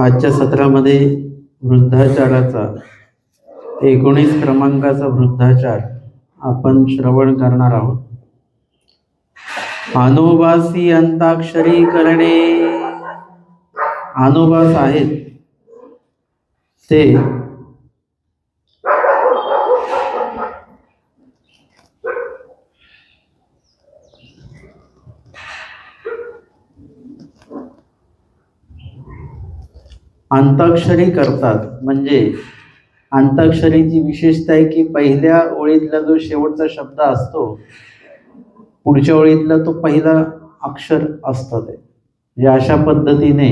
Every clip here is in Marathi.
आजच्या सत्रामध्ये वृद्धाचाराचा 19 क्रमांकाचा वृद्धाचार आपण श्रवण करणार आहोत। अनुभासी अंताक्षरी करणे। अनुभास आहेत ते अंताक्षरी करतात। म्हणजे अंताक्षरीची विशेषता आहे की पहिल्या ओळीतला जो शेवटचा शब्द असतो पुढच्या ओळीतला तो पहिला अक्षर असतं ते। म्हणजे अशा पद्धतीने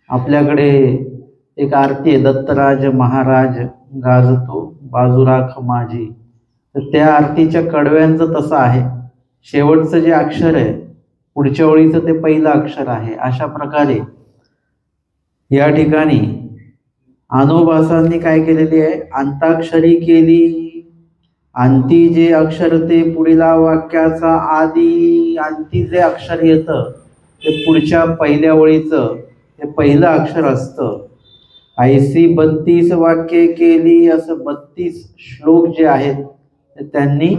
आपल्याकडे एक आरती आहे, दत्तराज महाराज गाजतो बाजूराख माझी, तर त्या आरतीच्या कडव्यांचं तसं आहे, शेवटचं जे अक्षर आहे पुढच्या ओळीचं ते पहिलं अक्षर आहे। अशा प्रकारे या ठिकाणी अनुभासांनी काय केलेली आहे, अंताक्षरी केली। अंती जे अक्षर ते पुढीला वाक्याचा आदी, अंती जे अक्षर येतं ते पुढच्या पहिल्या ओळीचं ते पहिलं अक्षर असतं। ऐसी 32 वाक्ये केली, असं 32 श्लोक जे आहेत ते त्यांनी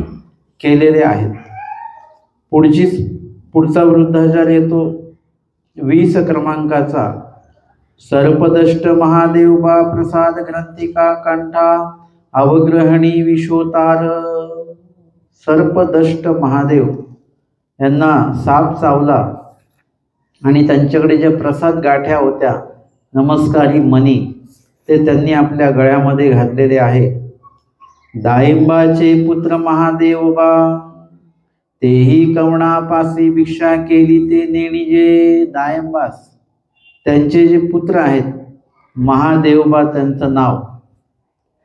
केलेले आहेत। पुढचा वृद्धाचार येतो 20 क्रमांकाचा। सर्पदष्ट महादेव बा प्रसाद ग्रंथिका कंठा अवग्रहणी विशोतार। सर्पदष्ट महादेव यांना साप चावला आणि त्यांच्याकडे ज्या प्रसाद गाठ्या होत्या नमस्कारी मणी ते त्यांनी आपल्या गळ्यामध्ये घातलेले आहे। दायिंबाचे पुत्र महादेव बा तेही कवणापासी भिक्षा केली ते नेणीजे। दायंबास त्यांचे जे पुत्र आहेत महादेवबा त्यांचं नाव,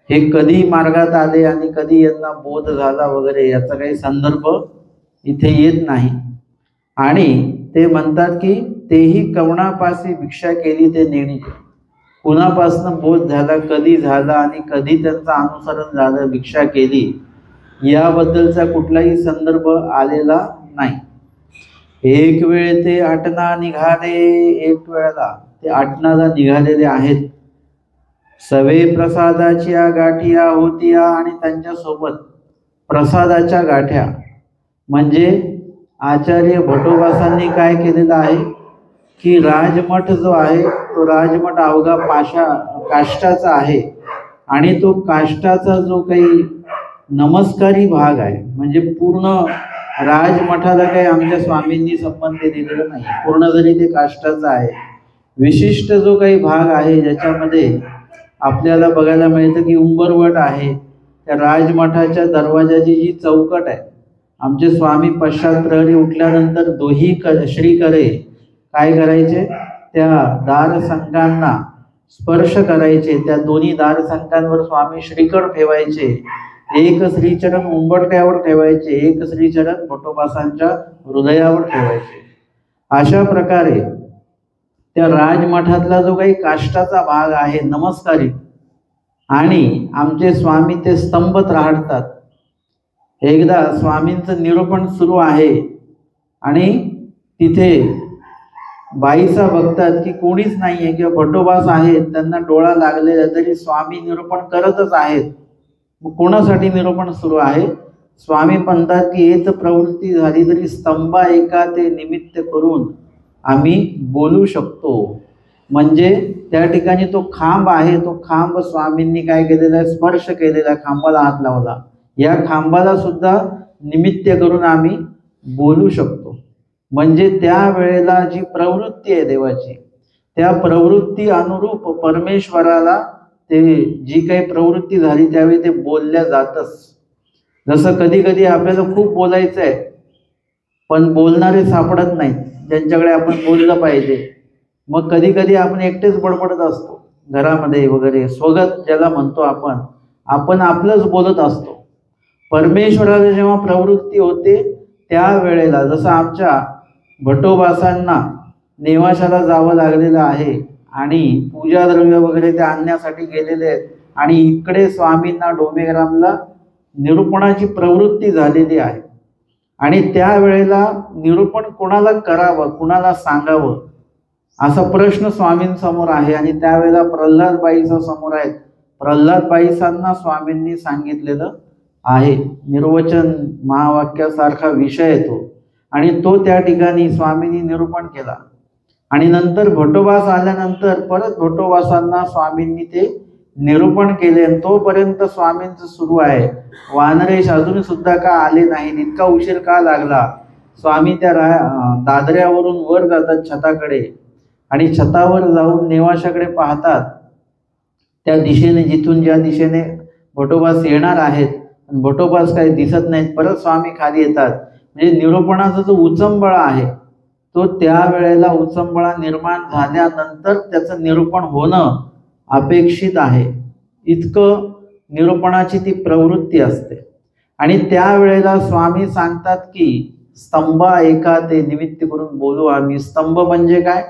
हे कधी मार्गात आले आणि कधी यांना बोध झाला वगैरे याचा काही संदर्भ इथे येत नाही। आणि ते म्हणतात की तेही कवणापासी भिक्षा केली ते नेणी, कुणापासनं बोध झाला, कधी झाला आणि कधी त्यांचं अनुसरण झालं, भिक्षा केली, याबद्दलचा कुठलाही संदर्भ आलेला नाही। एक वेळ ते आटना निघाले, एक वेळेला ते आटनाला निघालेले आहेत। सवे प्रसादाच्या गाठिया होत्या आणि त्यांच्यासोबत प्रसादाच्या गाठ्या। म्हणजे आचार्य भटोबासांनी काय केलेलं आहे की राजमठ जो आहे तो राजमठ अवघा काष्टाचा आहे आणि तो काष्टाचा जो काही नमस्कारी भाग आहे, म्हणजे पूर्ण राजमठाला काही आमच्या स्वामींनी संबंध दिलेला नाही, पूर्ण जरी ते काष्टाचं आहे, विशिष्ट जो काही भाग आहे ज्याच्यामध्ये आपल्याला बघायला मिळतं की उंबरवट आहे, त्या राजमठाच्या दरवाजाची जी चौकट आहे, आमचे स्वामी पश्चात प्रहरी उठल्यानंतर दोही श्री करे काय करायचे, त्या दारसंकांना स्पर्श करायचे, त्या दोन्ही दारसंकांवर स्वामी श्रीकर ठेवायचे, एक श्रीचरण उंबरट्यावर ठेवायचे, एक श्रीचरण भटोबासांच्या हृदयावर ठेवायचे। अशा प्रकारे त्या राजमठातला जो काही काष्टाचा भाग आहे नमस्कारी, आणि आमचे स्वामी ते स्तंभत राहतात। एकदा स्वामींचं निरूपण सुरू आहे आणि तिथे बाईसा बघतात की कोणीच नाहीये किंवा भटोबास आहेत, त्यांना डोळा लागलेला तरी स्वामी निरूपण करतच आहेत। कोणासाठी निरूपण सुरू आहे, स्वामी म्हणतात की येत प्रवृत्ती झाली तरी स्तंभा एका ते निमित्त करून आम्ही बोलू शकतो। म्हणजे त्या ठिकाणी तो खांब आहे, तो खांब स्वामींनी काय केलेला आहे, स्पर्श केलेला, खांबाला हात लावला, या खांबाला सुद्धा निमित्त करून आम्ही बोलू शकतो। म्हणजे त्या वेळेला जी प्रवृत्ती आहे देवाची, त्या प्रवृत्ती अनुरूप परमेश्वराला ते जी काही प्रवृत्ती झाली त्यावेळी ते बोलल्या जातच। जसं कधी कधी आपल्याला खूप बोलायचं आहे पण बोलणारे सापडत नाहीत ज्यांच्याकडे आपण बोललं पाहिजे, मग कधी कधी आपण एकटेच बडबडत असतो घरामध्ये वगैरे, स्वगत ज्याला म्हणतो आपण आपलंच बोलत असतो। परमेश्वराला जेव्हा प्रवृत्ती होते त्यावेळेला, जसं आमच्या भटोबासांना नेवाशाला जावं लागलेलं आहे आणि पूजा द्रव्य वगैरे ते आणण्यासाठी गेलेले आहेत आणि इकडे स्वामींना डोमेग्रामला निरूपणाची प्रवृत्ती झालेली आहे आणि त्यावेळेला निरूपण कोणाला करावं, कोणाला सांगावं असा प्रश्न स्वामींसमोर आहे. आणि त्यावेळेला प्रल्हादबाईचा समोर आहेत. प्रल्हादबाईंना स्वामींनी सांगितलेलं आहे. निर्वचन महावाक्यासारखा विषय येतो आणि तो त्या ठिकाणी स्वामींनी निरूपण केला. आणि नंतर भट्टोबास आल्यानंतर परत भट्टोबासांना स्वामींनी ते निरूपण केले. आणि तोपर्यंत स्वामींचं सुरू आहे. वानरेश अजून सुद्धा का आले नाहीत, इतका उशीर का लागला. स्वामी त्या दादऱ्यावरून वर जातात छताकडे आणि छतावर जाऊन नेवाशाकडे पाहतात. त्या दिशेने जिथून ज्या दिशेने भट्टोबास येणार आहेत, भट्टोबास काही दिसत नाहीत. परत स्वामी खाली येतात. म्हणजे निरूपणाचा जो उचंबळा आहे तो त्यावेळेला उचंबळा निर्माण झाल्यानंतर त्याचं निरूपण होणं अपेक्षित आहे. इतकं निरूपणाची ती प्रवृत्ती असते. आणि त्यावेळेला स्वामी सांगतात की स्तंभा एका ते निमित्त करून बोलू आम्ही. स्तंभ म्हणजे काय,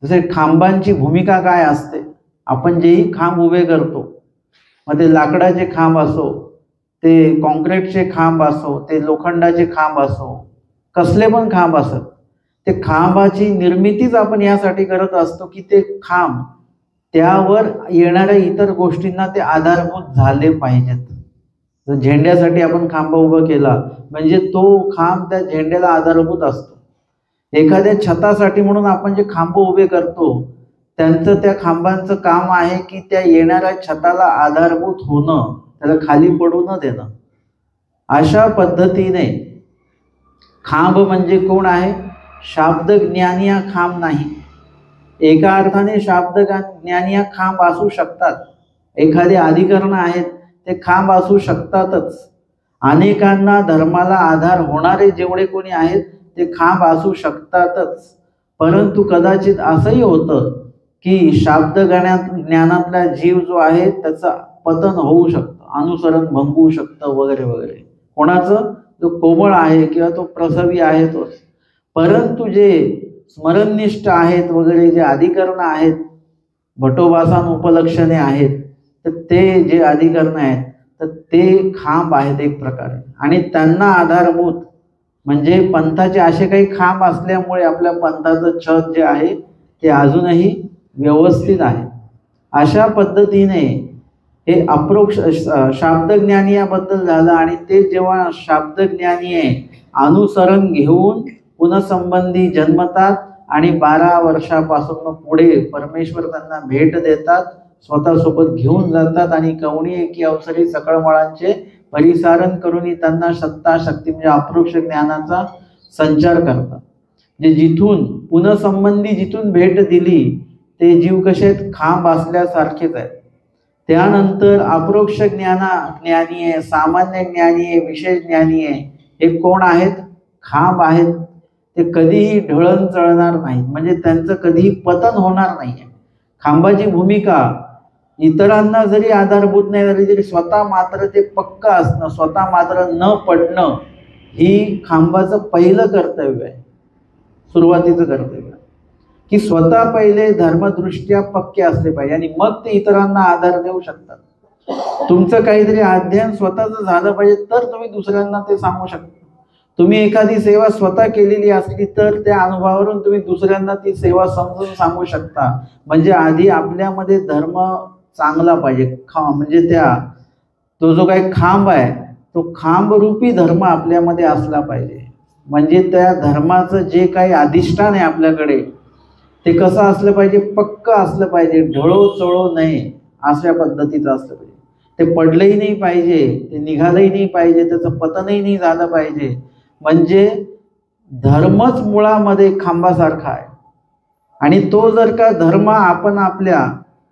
जसे खांबांची भूमिका काय असते. आपण जेही खांब उभे करतो, मग ते लाकडाचे खांब असो, ते कॉन्क्रीटचे खांब असो, ते लोखंडाचे खांब असो, कसले पण खांब असत, ते खांबाची निर्मितीच आपण यासाठी करत असतो की ते खांब त्यावर येणाऱ्या इतर गोष्टींना ते आधारभूत झाले पाहिजेत. जर झेंड्यासाठी आपण खांब उभा केला म्हणजे तो खांब त्या झेंड्याला आधारभूत असतो. एखाद्या छतासाठी म्हणून आपण जे खांब उभे करतो त्यांचं त्या खांबांचं काम आहे की त्या येणाऱ्या छताला आधारभूत होणं, त्याला खाली पडू न देणं. अशा पद्धतीने खांब म्हणजे कोण आहे, शाब्द ज्ञानी हा खांब नाही. एका अर्थाने शाब्द ज्ञानी हा खांब असू शकतात. एखादे अधिकरण आहेत ते खांब असू शकतातच. अनेकांना धर्माला आधार होणारे जेवढे कोणी आहेत ते खांब असू शकतातच. परंतु कदाचित असंही होतं की शाब्द ज्ञानातला जीव जो आहे त्याचं पतन होऊ शकतं, अनुसरण भंगू शकतं वगैरे वगैरे. कोणाचं, जो कोमळ आहे किंवा तो प्रसवी आहे तोच. परंतु जे स्मरणनिष्ठ आहेत वगैरे जे अधिकरण आहेत, भट्टोबासान उपलक्षणे आहेत, तर ते जे अधिकरण आहेत तर ते खांब आहेत एक प्रकारे. आणि त्यांना आधारभूत म्हणजे पंथाचे असे काही खांब असल्यामुळे आपल्या पंथाचं छत जे आहे ते अजूनही व्यवस्थित आहे. अशा पद्धतीने हे अप्रोक्ष शाब्दज्ञानी याबद्दल झालं. आणि ते जेव्हा शाब्दज्ञानी आहे अनुसरण घेऊन पुनःसंबंधी जन्मतात आणि 12 वर्षापासून पुढे परमेश्वर त्यांना भेट देतात, स्वतःसोबत घेऊन जातात आणि कवणी एकी अवसरी सकळमळांचे परिसारण करून त्यांना सत्ता शक्ती म्हणजे अप्रोक्ष ज्ञानाचा संचार करतात. म्हणजे जिथून पुनःसंबंधी जिथून भेट दिली ते जीव कसे आहेत, खांब असल्यासारखेच आहेत. त्यानंतर अप्रोक्ष ज्ञानी आहे, सामान्य ज्ञानी आहे, विशेष ज्ञानी आहे. हे कोण आहेत, खांब आहेत. ते कधीही ढळण चळणार नाहीत, म्हणजे त्यांचं कधीही पतन होणार नाही. खांबाची भूमिका इतरांना जरी आधारभूत नाही झाली तरी स्वतः मात्र ते पक्क असणं, स्वतः मात्र न पडणं ही खांबाचं पहिलं कर्तव्य आहे, सुरुवातीचं कर्तव्य. की स्वतः पहिले धर्मदृष्ट्या पक्के असले पाहिजे आणि मग ते इतरांना आधार देऊ शकतात. तुमचं काहीतरी अध्ययन स्वतःच झालं पाहिजे तर तुम्ही दुसऱ्यांना ते सांगू शकता. तुम्ही एखादी सेवा स्वतः केलेली असली तर त्या अनुभवावरून तुम्ही दुसऱ्यांना ती सेवा समजून सांगू शकता. म्हणजे आधी आपल्यामध्ये धर्म चांगला पाहिजे. म्हणजे तो जो काही खांब आहे तो खांब रूपी धर्म आपल्यामध्ये असला पाहिजे. म्हणजे त्या धर्माचं जे काही अधिष्ठान आहे आपल्याकडे ते कसं असलं पाहिजे, पक्क असलं पाहिजे, ढळो चळो नये अशा पद्धतीचं असलं पाहिजे. ते पडलंही नाही पाहिजे, ते निघालंही नाही पाहिजे, त्याचं पतनही नाही झालं पाहिजे. म्हणजे धर्मच मुळामध्ये खांबासारखा आहे. आणि तो जर का धर्म आपण आपल्या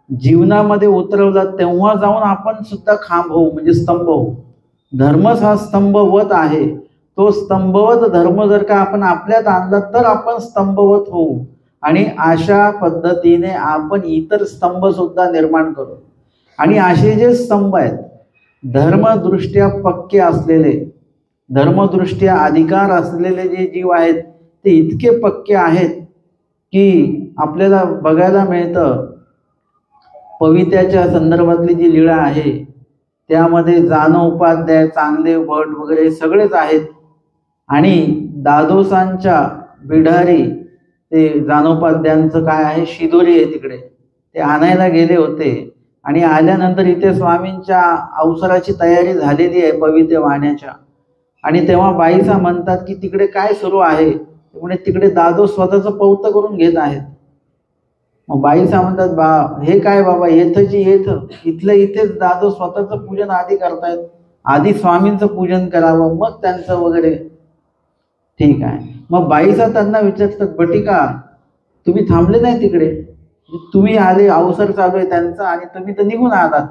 जीवनामध्ये उतरवला तेव्हा जाऊन आपण सुद्धा खांब होऊ, म्हणजे स्तंभ होऊ. धर्मच हा स्तंभवत आहे. तो स्तंभवत धर्म जर का आपण आपल्यात आणला तर आपण स्तंभवत होऊ. आणि अशा पद्धतीने आपण इतर स्तंभ सुद्धा निर्माण करू. आणि असे जे स्तंभ आहेत धर्मदृष्ट्या पक्के असलेले, धर्मदृष्ट्या अधिकार असलेले जे जीव आहेत ते इतके पक्के आहेत की आपल्याला बघायला मिळतं. पवित्र्याच्या संदर्भातली जी लीळा आहे त्यामध्ये जानो उपाध्याय, चांगदेव भट वगैरे सगळेच आहेत. आणि दादोसांच्या बिढारी ते जानोपाध्यांचं काय आहे शिदोरी आहे तिकडे, ते आणायला गेले होते आणि आल्यानंतर इथे स्वामींच्या अवसराची तयारी झालेली आहे पवित्र वाहण्याच्या. आणि तेव्हा बाईसा म्हणतात की तिकडे काय सुरू आहे, म्हणजे तिकडे दादो स्वतःचं पौत करून घेत आहेत. मग बाईसा म्हणतात हे काय बाबा, येथची येथ, इथल्या इथेच दादो स्वतःचं पूजन आधी करतायत, आधी स्वामींचं पूजन करावं मग त्यांचं वगैरे. ठीक आहे. मग बाईसा त्यांना विचारतात, बटिका तुम्ही थांबले नाही तिकडे, तुम्ही आले, अवसर चालू आहे त्यांचा आणि तुम्ही तर निघून आलात.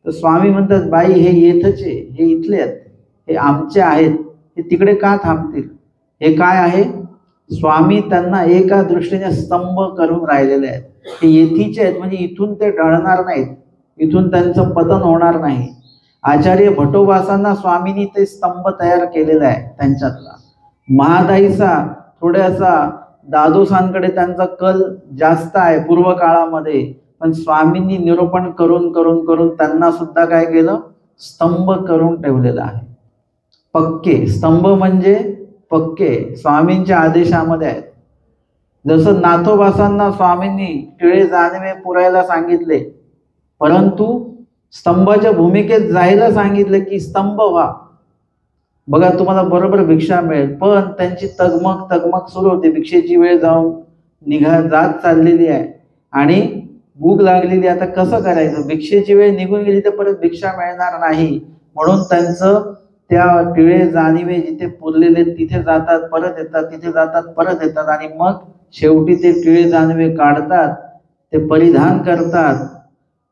तर स्वामी म्हणतात, बाई हे येथचे, हे इथले आहेत, हे आमचे आहेत, हे तिकडे का थांबतील. हे काय आहे, स्वामी त्यांना एका दृष्टीने स्तंभ करून राहिलेले आहेत. हे येथीचे आहेत, म्हणजे इथून ते ढळणार नाहीत, इथून त्यांचं पतन होणार नाही. आचार्य भट्टोबासांना स्वामींनी ते स्तंभ तयार केलेला आहे त्यांच्यातला. महादाईचा थोड्यासा दादोसांकडे त्यांचा कल जास्त आहे पूर्व काळामध्ये, पण स्वामींनी निरूपण करून करून करून त्यांना सुद्धा काय केलं, स्तंभ करून ठेवलेला आहे. पक्के स्तंभ म्हणजे पक्के स्वामींच्या आदेशामध्ये आहेत. जसं नाथोबासांना स्वामींनी टिळे जानवे पुरायला सांगितले, परंतु स्तंभाच्या भूमिकेत जायला सांगितलं की स्तंभ व्हा, बघा तुम्हाला बरोबर भिक्षा मिळेल. पण त्यांची तगमग सुरू होते, भिक्षेची वेळ जाऊन जात चाललेली आहे आणि भूक लागलेली, आता कसं करायचं, भिक्षेची वेळ निघून गेली तर परत भिक्षा मिळणार नाही. म्हणून त्यांचं त्या टिळे जाणीवे जिथे पुरलेले तिथे जातात परत येतात, तिथे जातात परत येतात, आणि मग शेवटी ते टिळे जाणीवे काढतात, ते परिधान करतात.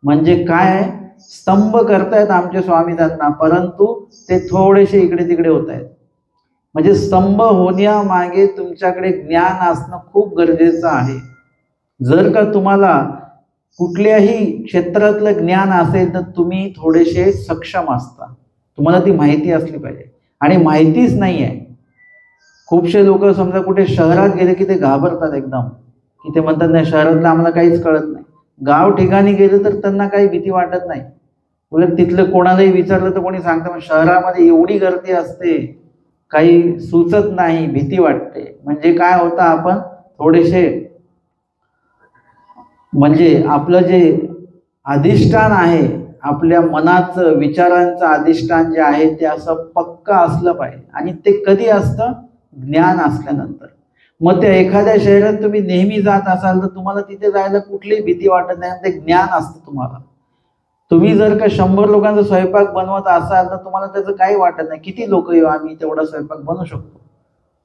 म्हणजे काय, स्तंभ करतायत आमचे स्वामी त्यांना, परंतु ते थोडेसे इकडे तिकडे होत आहेत. म्हणजे स्तंभ होण्यामागे तुमच्याकडे ज्ञान असणं खूप गरजेचं आहे. जर का तुम्हाला कुठल्याही क्षेत्रातलं ज्ञान असेल तर तुम्ही थोडेसे सक्षम असता, तुम्हाला ती माहिती असली पाहिजे. आणि माहितीच नाही आहे. खूपशे लोक समजा कुठे शहरात गेले की ते घाबरतात एकदम, की ते म्हणतात नाही शहरातलं आम्हाला काहीच कळत नाही. गाव ठिकाणी गेलं तर त्यांना काही भीती वाटत नाही, उलट तिथलं कोणालाही विचारलं तर कोणी सांगतं मग शहरामध्ये एवढी गर्दी असते, काही सुचत नाही, भीती वाटते. म्हणजे काय होतं, आपण थोडेसे म्हणजे आपलं जे अधिष्ठान आहे, आपल्या मनाचं विचारांचं अधिष्ठान जे आहे ते असं पक्का असलं पाहिजे. आणि ते कधी असतं, ज्ञान असल्यानंतर. मग त्या एखाद्या शहरात तुम्ही नेहमी जात असाल तर तुम्हाला तिथे जायला कुठलीही भीती वाटत नाही, ते ज्ञान असतं तुम्हाला. तुम्ही जर का 100 लोकांचा स्वयंपाक बनवत असाल तर तुम्हाला त्याचं काही वाटत नाही, किती लोक येऊ आम्ही तेवढा स्वयंपाक बनवू शकतो.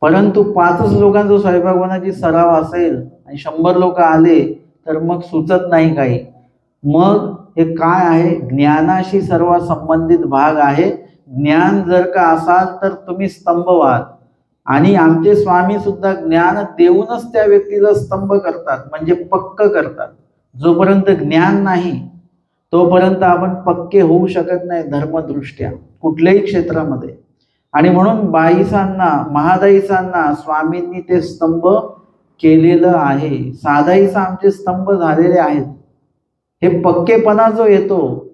परंतु 5 लोकांचा स्वयंपाक बनवायची सराव असेल आणि 100 लोक आले तर मग सुचत नाही काही. मग हे काय आहे, ज्ञानाशी सर्व संबंधित भाग आहे. ज्ञान जर का असाल तर तुम्ही स्तंभ व्हाल. आणि आमचे स्वामी सुद्धा ज्ञान देऊनच त्या व्यक्तीला स्तंभ करतात, म्हणजे पक्क करतात. जोपर्यंत ज्ञान नाही तोपर्यंत आपण पक्के होऊ शकत नाही धर्मदृष्ट्या कुठल्याही क्षेत्रामध्ये. आणि म्हणून बाईसांना, महादाईसांना स्वामींनी ते स्तंभ केलेलं आहे. साधाईसा आमचे स्तंभ झालेले आहेत. हे पक्केपणा जो येतो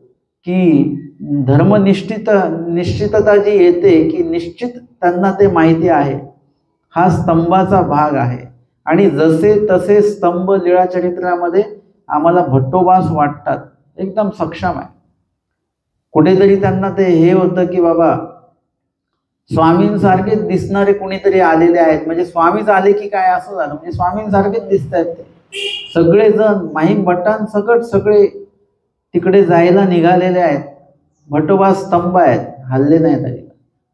की निश्चितता जी येते की निश्चित त्यांना ते माहिती आहे, हा स्तंभाचा भाग आहे. आणि जसे तसे स्तंभ लीळाचरित्रामध्ये आम्हाला भट्टोबास वाटतात, एकदम सक्षम आहे. कुठेतरी त्यांना ते हे होतं की बाबा स्वामींसारखेच दिसणारे कोणीतरी आलेले आहेत, म्हणजे स्वामीच आले की काय असं झालं, म्हणजे स्वामींसारखेच दिसत आहेत ते सगळेजण. माहीम भट्टां सकट सगळे तिकडे जायला निघालेले आहेत. भट्टोबा स्तंभ आहेत, हल्ले नाहीत तरी.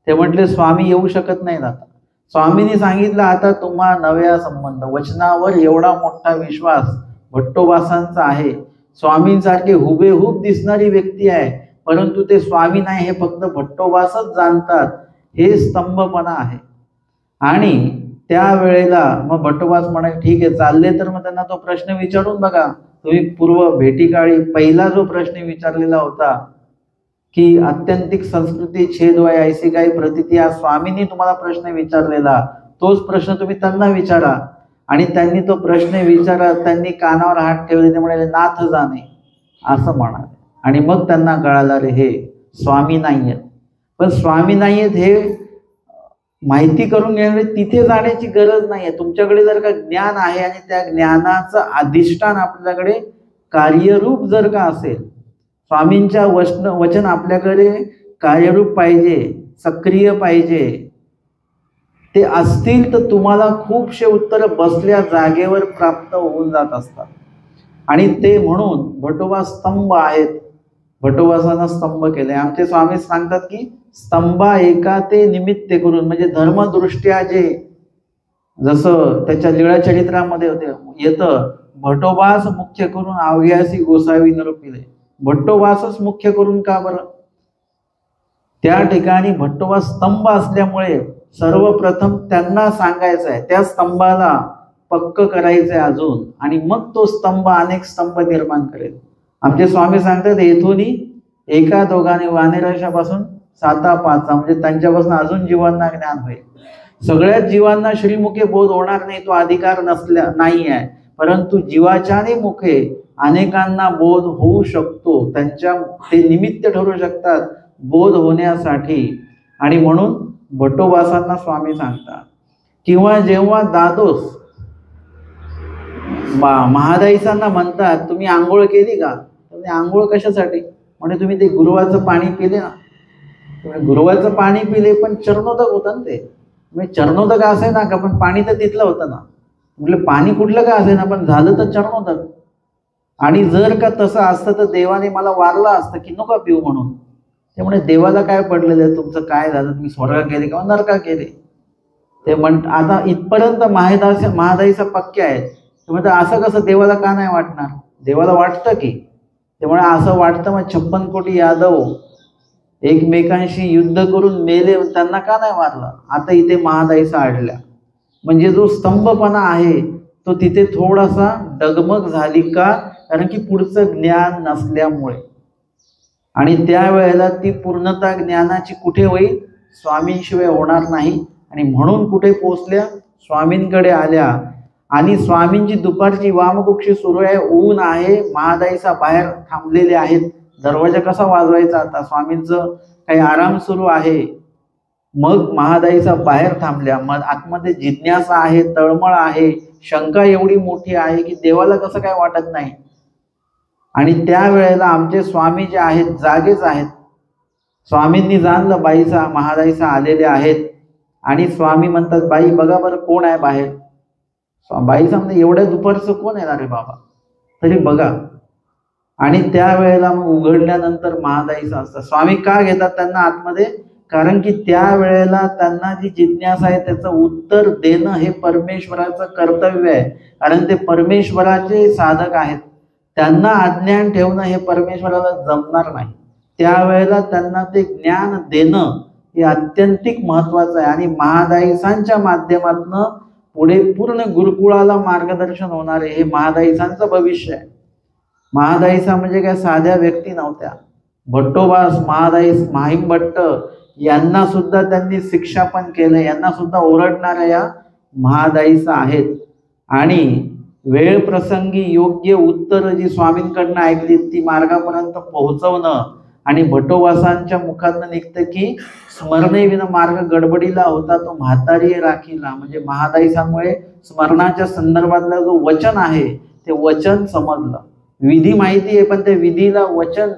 ते म्हटले स्वामी येऊ शकत नाहीत. आता स्वामींनी सांगितलं आता तुम्हा नव्या संबंध, वचनावर एवढा मोठा विश्वास भट्टोबासांचा आहे. स्वामींसारखे हुबेहूब दिसणारी व्यक्ती आहे, परंतु ते स्वामी नाही हे फक्त भट्टोबासच जाणतात. हे स्तंभपणा आहे. आणि त्यावेळेला मग भट्टोबास म्हणाले ठीक आहे चालले, तर मग त्यांना तो प्रश्न विचारून बघा. तुम्ही पूर्व भेटीकाळी पहिला जो प्रश्न विचारलेला होता की आत्यंतिक संस्कृती छेदवाय ऐसी काही प्रतिती, हा स्वामींनी तुम्हाला प्रश्न विचारलेला, तोच प्रश्न तुम्ही त्यांना विचारा. आणि त्यांनी तो प्रश्न विचारा, त्यांनी कानावर हात ठेवले, ते म्हणाले नाथ जाणे असं म्हणाले. आणि मग त्यांना कळालं रे हे स्वामी नाही आहेत. पण स्वामी नाही आहेत हे माहिती करून घेणारे तिथे जाण्याची गरज नाही आहे. तुमच्याकडे जर का ज्ञान आहे आणि त्या ज्ञानाचं अधिष्ठान आपल्याकडे कार्यरूप जर का असेल, स्वामींच्या वचन आपल्याकडे कार्यरूप पाहिजे, सक्रिय पाहिजे, ते असतील तर तुम्हाला खूपशे उत्तर बसल्या जागेवर प्राप्त होऊन जात असतात. आणि ते म्हणून भटोबा स्तंभ आहेत. भटोबासांना स्तंभ केले. आमचे स्वामी सांगतात की स्तंभा एका ते निमित्त करून, म्हणजे धर्मदृष्ट्या जे जसं त्याच्या लीळा चरित्रामध्ये येतं, भटोबास मुख्य करून अवघ्यासी गोसावी निरोपिले. भट्टोबासच मुख्य करून का बरं? त्या ठिकाणी भट्टोबा स्तंभ असल्यामुळे सर्वप्रथम त्यांना सांगायचं आहे, त्या स्तंभाला पक्क करायचं आहे अजून, आणि मग तो स्तंभ अनेक स्तंभ निर्माण करेल. आमचे स्वामी सांगतात येथून एका दोघांनी वानेराशापासून 7-5 म्हणजे त्यांच्यापासून अजून जीवांना ज्ञान होईल. सगळ्याच जीवांना श्रीमुखे बोध होणार नाही, तो अधिकार नाही आहे, परंतु जीवाच्याने मुखे अनेकांना बोध होऊ शकतो. त्यांच्या ते निमित्त ठरू शकतात बोध होण्यासाठी. आणि म्हणून भट्टोबासांना स्वामी सांगतात. किंवा जेव्हा दादोस महादाईसांना म्हणतात तुम्ही आंघोळ केली का? तुम्ही आंघोळ कशासाठी? म्हणजे तुम्ही ते गुरुवाचं पाणी पिले ना, तुम्ही गुरुवाचं पाणी पिले पण चरणोदक होतं ना ते. म्हणजे चरणोदक असे ना का, पण पाणी तर तिथलं होतं ना. म्हटलं पाणी कुठलं का असे ना, पण झालं तर चरणोदक. आणि जर का तसं असतं तर देवाने मला वारलं असतं की नका पिऊ म्हणून. त्यामुळे देवाला काय पडलेलं आहे, तुमचं काय झालं, तुम्ही स्वर्गात गेले किंवा नरकात गेले. ते आता इथपर्यंत महादाईचा पक्के आहेत. म्हणजे असं कसं देवाला का नाही वाटणार? देवाला वाटतं की. त्यामुळे असं वाटतं मग 56 कोटी यादव एकमेकांशी युद्ध करून मेले, त्यांना का नाही मारलं? आता इथे महादाईचा आढळल्या. म्हणजे जो स्तंभपणा आहे तो तिथे थोडासा डगमग झाली का? कारण की पुढचं ज्ञान नसल्यामुळे. आणि त्यावेळेला ती पूर्णता ज्ञानाची कुठे होईल? स्वामींशिवाय होणार नाही. आणि म्हणून कुठे पोचल्या? स्वामींकडे आल्या. आणि स्वामींची दुपारची वामकुक्षी सुरू आहे, ऊन आहे, महादाईसा बाहेर थांबलेले आहेत. दरवाजा कसा वाजवायचा आता? स्वामींचं काही आराम सुरू आहे. मग महादाईसा बाहेर थांबल्या. मग आतमध्ये जिज्ञासा आहे, तळमळ आहे, शंका एवढी मोठी आहे की देवाला कसं काय वाटत नाही. आणि त्यावेळेला आमचे स्वामी जे आहेत जागेच आहेत. स्वामींनी जाणलं बाईचा महादाईसा आलेले आहेत. आणि स्वामी म्हणतात बाई बघा बरं कोण आहे बाहेर. बाई सांगते एवढ्या दुपारचं कोण येणार रे बाबा, तरी बघा. आणि त्यावेळेला मग उघडल्यानंतर महादाईचा असतं. स्वामी का घेतात त्यांना आतमध्ये? कारण की त्यावेळेला त्यांना जी जिज्ञासा आहे त्याचं उत्तर देणं हे परमेश्वराचं कर्तव्य आहे. कारण ते परमेश्वराचे साधक आहेत. त्यांना अज्ञान ठेवणं हे परमेश्वराला जमणार नाही. त्यावेळेला त्यांना ते ज्ञान देणं हे अत्यंतिक महत्वाचं आहे. आणि महादाईसांच्या माध्यमातून पुढे पूर्ण गुरुकुळाला मार्गदर्शन होणार आहे. हे महादाईसांचं भविष्य आहे. महादाईसा म्हणजे काय साध्या व्यक्ती नव्हत्या. भट्टोबास महादाईस माहीम भट्ट यांना सुद्धा त्यांनी शिक्षा पण केलं. यांना सुद्धा ओरडणाऱ्या या महादाईसा आहेत. आणि वेळ प्रसंगी योग्य उत्तर जी स्वामींकडनं ऐकली ती मार्गापर्यंत पोहोचवणं. आणि भट्टोबासांच्या मुखातनं निघतं की स्मरणे विना मार्ग गडबडीला होता तो म्हातारी राखीला. म्हणजे महादाईसांमुळे स्मरणाच्या संदर्भातलं जो वचन आहे ते वचन समजलं. विधी माहिती आहे पण त्या विधीला वचन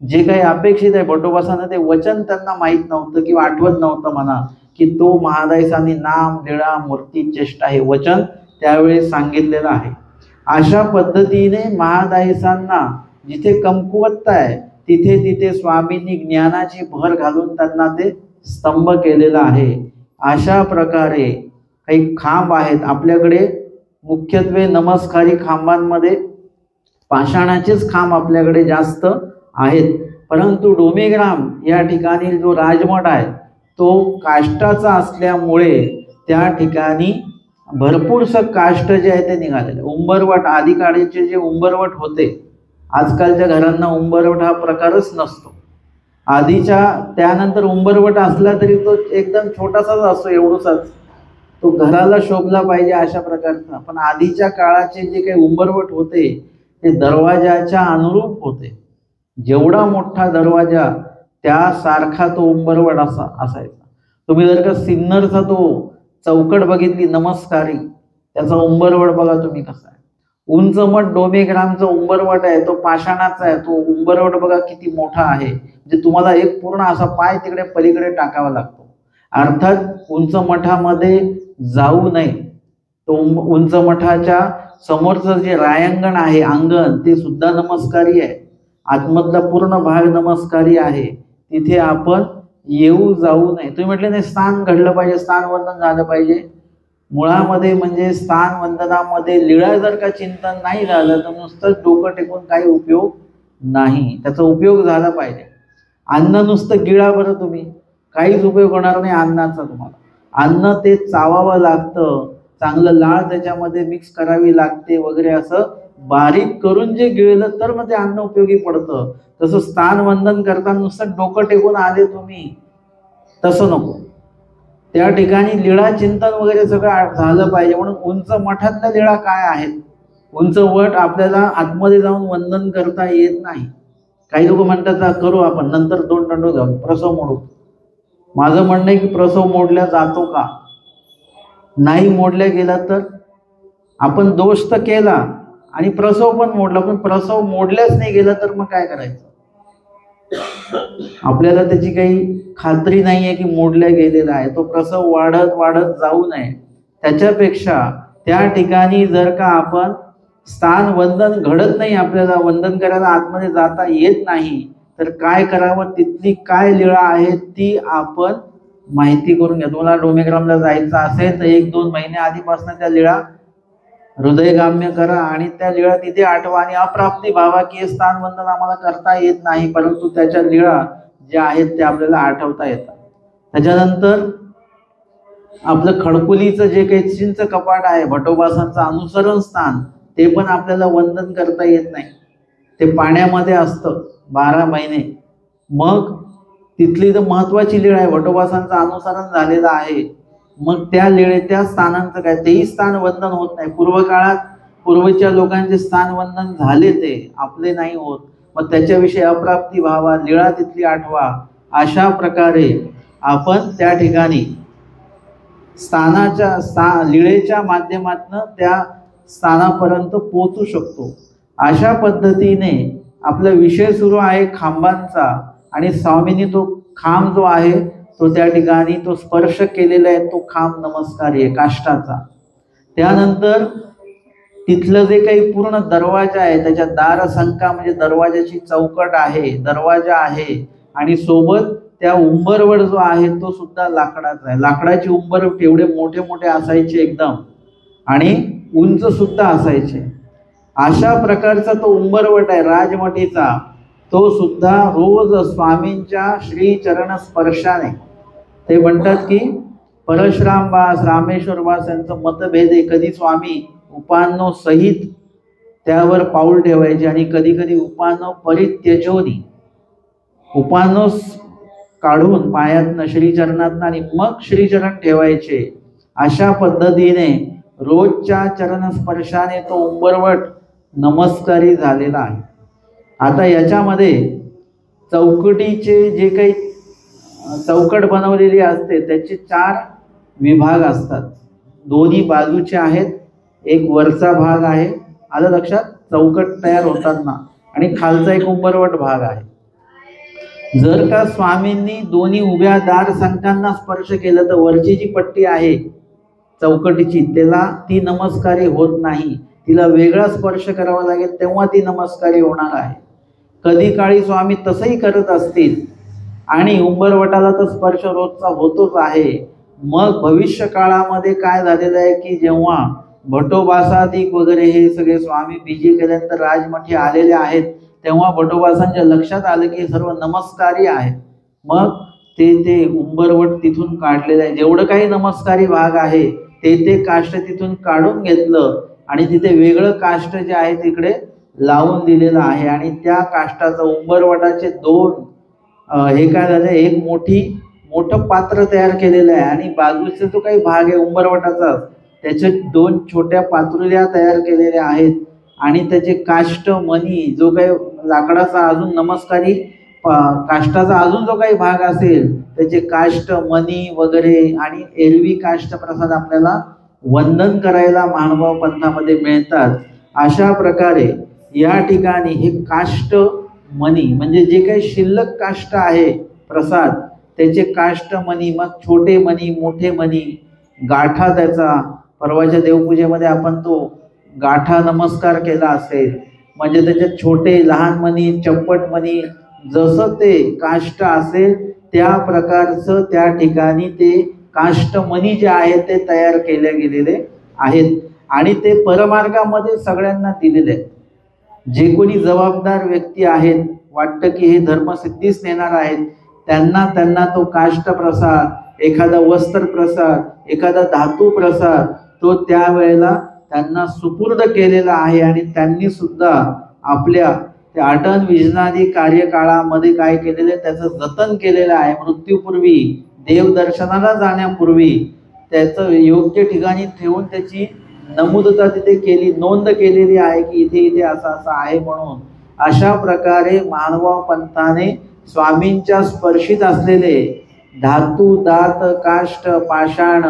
जे काही अपेक्षित आहे भट्टोबासांना ते वचन त्यांना माहीत नव्हतं किंवा आठवत नव्हतं म्हणा, की तो महादाईसांनी नाम लीळा मूर्ती चेष्टा हे वचन त्यावेळी सांगितलेलं आहे. अशा पद्धतीने महादाईसांना जिथे कमकुवतता आहे तिथे तिथे स्वामींनी ज्ञानाची भर घालून त्यांना ते स्तंभ केलेला आहे. अशा प्रकारे काही खांब आहेत आपल्याकडे. मुख्यत्वे नमस्कारी खांबांमध्ये पाषाणाचेच खांब आपल्याकडे जास्त आहेत. परंतु डोमेग्राम या ठिकाणी जो राजमठ आहे तो काष्टाचा असल्यामुळे त्या ठिकाणी भरपूरसं काष्ट जे आहे ते निघालेले. उंबरवट आदिकाळीचे जे उंबरवट होते, आजकालच्या घरांना उंबरवट हा प्रकारच नसतो. आधीच्या त्यानंतर उंबरवट असला तरी तो एकदम छोटासाच असतो, एवढाच. तो घराला शोभला पाहिजे अशा प्रकारचा. पण आधीच्या काळाचे जे काही उंबरवट होते ते दरवाजाच्या अनुरूप होते. जेवढा मोठा दरवाजा त्यासारखा तो उंबरवट असायचा. तुम्ही जर का सिन्नरचा तो चौकट बघितली नमस्कारी, त्याचा उंबरवट बघा तुम्ही कसा आहे. उंच मठ डोमेग्रामचा उंबरवट आहे, तो पाषाणाचा आहे. तो उंबरवट बघा किती मोठा आहे. म्हणजे तुम्हाला एक पूर्ण असा पाय तिकडे पलीकडे टाकावा लागतो. अर्थात उंच मठामध्ये जाऊ नये. तो उंच मठाच्या समोरचं जे रायांगण आहे, अंगण, ते सुद्धा नमस्कारी आहे. आतमधला पूर्ण भाग नमस्कारी आहे. तिथे आपण येऊ जाऊ नये. तुम्ही म्हटले नाही स्थान घडलं पाहिजे, स्थान वंदन झालं पाहिजे. मुळामध्ये म्हणजे स्थान वंदनामध्ये लीळा जर का चिंतन नाही झालं तर नुसतं डोकं टेकून काही उपयोग नाही. त्याचा उपयोग झाला पाहिजे. अन्न नुसतं गिळा बरं तुम्ही, काहीच उपयोग होणार नाही अन्नाचा तुम्हाला. अन्न ते चावावं लागतं, चांगलं लाळ त्याच्यामध्ये मिक्स करावी लागते वगैरे, असं बारीक करून जे गिळलं तर मग ते अन्न उपयोगी पडतं. तसं स्थान वंदन करताना नुसतं डोकं टेकून आले तुम्ही, तसं नको. त्या ठिकाणी लीळा चिंतन वगैरे सगळं झालं पाहिजे. म्हणून उंच मठातल्या लीळा काय आहेत? उंच वट आपल्याला आतमध्ये जाऊन वंदन करता येत नाही. काही लोक म्हणतात करू आपण नंतर 2 दंडो जाऊन प्रसव मोडू. माझं म्हणणं आहे की प्रसव मोडल्या जातो का? नाही मोडल्या गेला तर आपण दोष तर केला आणि प्रसव पण मोडला, पण प्रसव मोडल्याच नाही गेला तर मग काय करायचं? आपल्याला त्याची काही खात्री नाहीये की मोडल्या गेलेला आहे. तो प्रसव वाढत वाढत जाऊ नये. त्याच्यापेक्षा त्या ठिकाणी जर का आपण स्थान वंदन घडत नाही, आपल्याला वंदन करायला आतमध्ये जाता येत नाही, तर काय करावं? तिथली काय लीळा आहे ती आपण माहिती करून घ्या. तुम्हाला डोमेग्रामला जायचं असेल तर 1-2 महिने आधीपासून त्या लीळा हृदयगाम्य करा आणि त्या लीळा तिथे आठवा. आणि अप्राप्ती भावा की स्थान वंदन आम्हाला करता येत नाही, परंतु त्याच्या लीळा ज्या आहेत त्या आपल्याला आठवता येतात. त्याच्यानंतर आपलं खडकुलीचं जे काही चिंच कपाट आहे, भटोबासांचं अनुसरण स्थान, ते पण आपल्याला वंदन करता येत नाही. ते पाण्यामध्ये असतं 12 महिने. मग तिथली तर महत्वाची लीळा आहे, भटोबासांचं अनुसरण झालेलं आहे. मग त्या त्या स्थानांचं काय? तेही स्थान वंदन होत नाही. पूर्वकाळात पूर्वीच्या लोकांचे स्थान वंदन झाले, ते आपले नाही होत. मग त्याच्याविषयी अप्राप्ती व्हावा, लीळा तिथली आठवा. अशा प्रकारे आपण त्या ठिकाणी लीळेच्या माध्यमातून त्या स्थानापर्यंत पोहोचू शकतो. अशा पद्धतीने आपला विषय सुरू आहे खांबांचा, आणि स्वामींनी तो खांब जो आहे तो त्या ठिकाणी तो स्पर्श केलेला आहे, तो खांब नमस्कारी आहे काष्टाचा. त्यानंतर तिथलं जे काही पूर्ण दरवाजा आहे, त्याच्या दारसंका म्हणजे दरवाजाची चौकट आहे, दरवाजा आहे, आणि सोबत त्या उंबरवट जो आहे तो सुद्धा लाकडाचा आहे. लाकडाची उंबरवट एवढे मोठे मोठे असायचे एकदम, आणि उंच सुद्धा असायचे. अशा प्रकारचा तो उंबरवट आहे राजमठीचा. तो सुद्धा रोज स्वामींच्या श्री चरण स्पर्शाने, ते म्हणतात की परशुरामबास, रामेश्वरबास यांचं मतभेद आहे. कधी स्वामी उपानो सहित त्यावर पाऊल ठेवायचे आणि कधी कधी उपानो परित्यजोनी, उपानो काढून पायातनं श्रीचरणातनं आणि मग श्रीचरण ठेवायचे. अशा पद्धतीने रोजच्या चरण स्पर्शाने तो उंबरवट नमस्कारी झालेला आहे. आता याच्यामध्ये चौकटीचे जे काही चौकट बनवलेली असते त्याचे 4 विभाग असतात. दोन्ही बाजूचे आहेत, एक वरचा भाग आहे, आलं लक्षात, चौकट तयार होताना, आणि खालचा एक उंबरवट भाग आहे. जर का स्वामींनी दोन्ही उभ्या दार संकांना स्पर्श केलं तर वरची जी पट्टी आहे चौकटीची, त्याला ती नमस्कारी होत नाही. तिला वेगळा स्पर्श करावा लागेल, तेव्हा ती नमस्कारी होणार आहे. कधी काळी स्वामी तसंही करत असतील आणि उंबरवटाला तर स्पर्श रोजचा होतोच आहे. मग भविष्य काळामध्ये काय झालेलं आहे की जेव्हा भटोबासादिक वगैरे हे सगळे स्वामी बीजी केल्यानंतर राजमठी आलेले आहेत, तेव्हा भटोबासांच्या लक्षात आलं की सर्व नमस्कारी आहे. मग ते उंबरवट तिथून काढलेलं आहे. जेवढं काही नमस्कारी भाग आहे ते काष्ट तिथून काढून घेतलं आणि तिथे वेगळं काष्ट जे आहे तिकडे लावून दिलेलं आहे. आणि त्या काष्टाचं उंबरवटाचे 2 हे काय झालं, एक मोठं पात्र तयार केलेलं आहे, आणि बाजूचा जो काही भाग आहे उंबरवटाचा त्याचे 2 छोट्या पात्रुल्या तयार केलेल्या आहेत. आणि त्याचे काष्ट मणी जो काही लाकडाचा अजून नमस्कारी काष्टाचा अजून जो काही भाग असेल त्याचे काष्ट मणी वगैरे आणि एरवी काष्ट प्रसाद आपल्याला वंदन करायला महानुभाव पंथामध्ये मिळतात। अशा प्रकारे या ठिकाणी हे काष्ट मणी म्हणजे जे काही शिल्लक काष्ट आहे प्रसाद त्याचे काष्ट मणी, मग छोटे मणी मोठे मणी, गाठा त्याचा परवाच्या देवपूजेमध्ये आपण तो गाठा नमस्कार केला असेल, म्हणजे त्याच्यात छोटे लहान मणी चप्पट मणी जसं ते काष्ट असेल त्या प्रकारचं त्या ठिकाणी ते काष्टमणी जे आहेत ते तयार केले गेलेले आहेत आणि ते परमार्गामध्ये सगळ्यांना दिलेले आहेत। जे कोणी जबाबदार व्यक्ती आहेत, वाटतं की हे धर्मसिद्धीस नेणार आहेत, त्यांना तो काष्ट प्रसाद, एखादा वस्त्र प्रसाद, एखादा धातू प्रसाद तो त्यावेळेला त्यांना सुपूर्द केलेला आहे आणि त्यांनी सुद्धा आपल्या त्या अटन विजनादी कार्यकाळामध्ये काय केलेलं आहे त्याचं जतन केलेलं आहे। मृत्यूपूर्वी देवदर्शनाला जाण्यापूर्वी त्याचं योग्य ठिकाणी ठेवून त्याची नमूदता तिथे केली, नोंद केलेली आहे की इथे इथे असं असं आहे म्हणून। अशा प्रकारे मानव पंथाने स्वामींच्या स्पर्शित असलेले धातू दात काष्ट पाषाण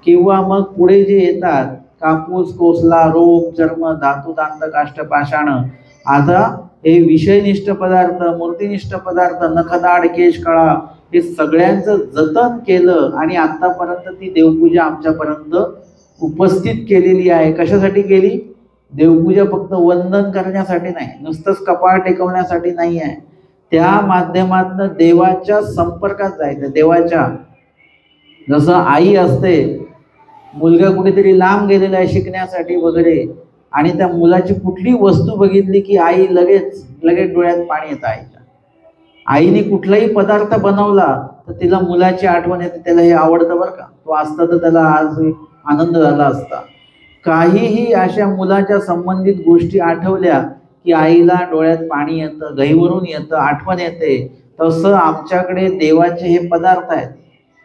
किंवा मग पुढे जे येतात कापूस कोसला रोप चर्म धातू दांत काष्ट पाषाण, आता हे विषयनिष्ठ पदार्थ मूर्तिनिष्ठ पदार्थ नखदाड केश कळा हे सगळ्यांचं जतन केलं आणि आतापर्यंत ती देवपूजा आमच्यापर्यंत उपस्थित केलेली आहे। कशासाठी केली? देवपूजा फक्त वंदन करण्यासाठी नाही, नुसतंच कपाळ टेकवण्यासाठी नाही आहे, त्या माध्यमातून देवाच्या संपर्कात जायचं। देवाच्या जसं आई असते, मुलगा कुठेतरी लांब गेलेला आहे शिकण्यासाठी वगैरे आणि त्या मुलाची कुठली वस्तू बघितली की आई लगेच डोळ्यात पाणी येतं आईच्या। आईने कुठलाही पदार्थ बनवला तर तिला मुलाची आठवण येते, त्याला हे आवडतं बरं का, तो असता तर त्याला आज आनंद झाला असता। काहीही अशा मुलाच्या संबंधित गोष्टी आठवल्या की आईला डोळ्यात पाणी येतं, गहिवरून येतं, आठवण येते। तसं आमच्याकडे देवाचे हे पदार्थ आहेत,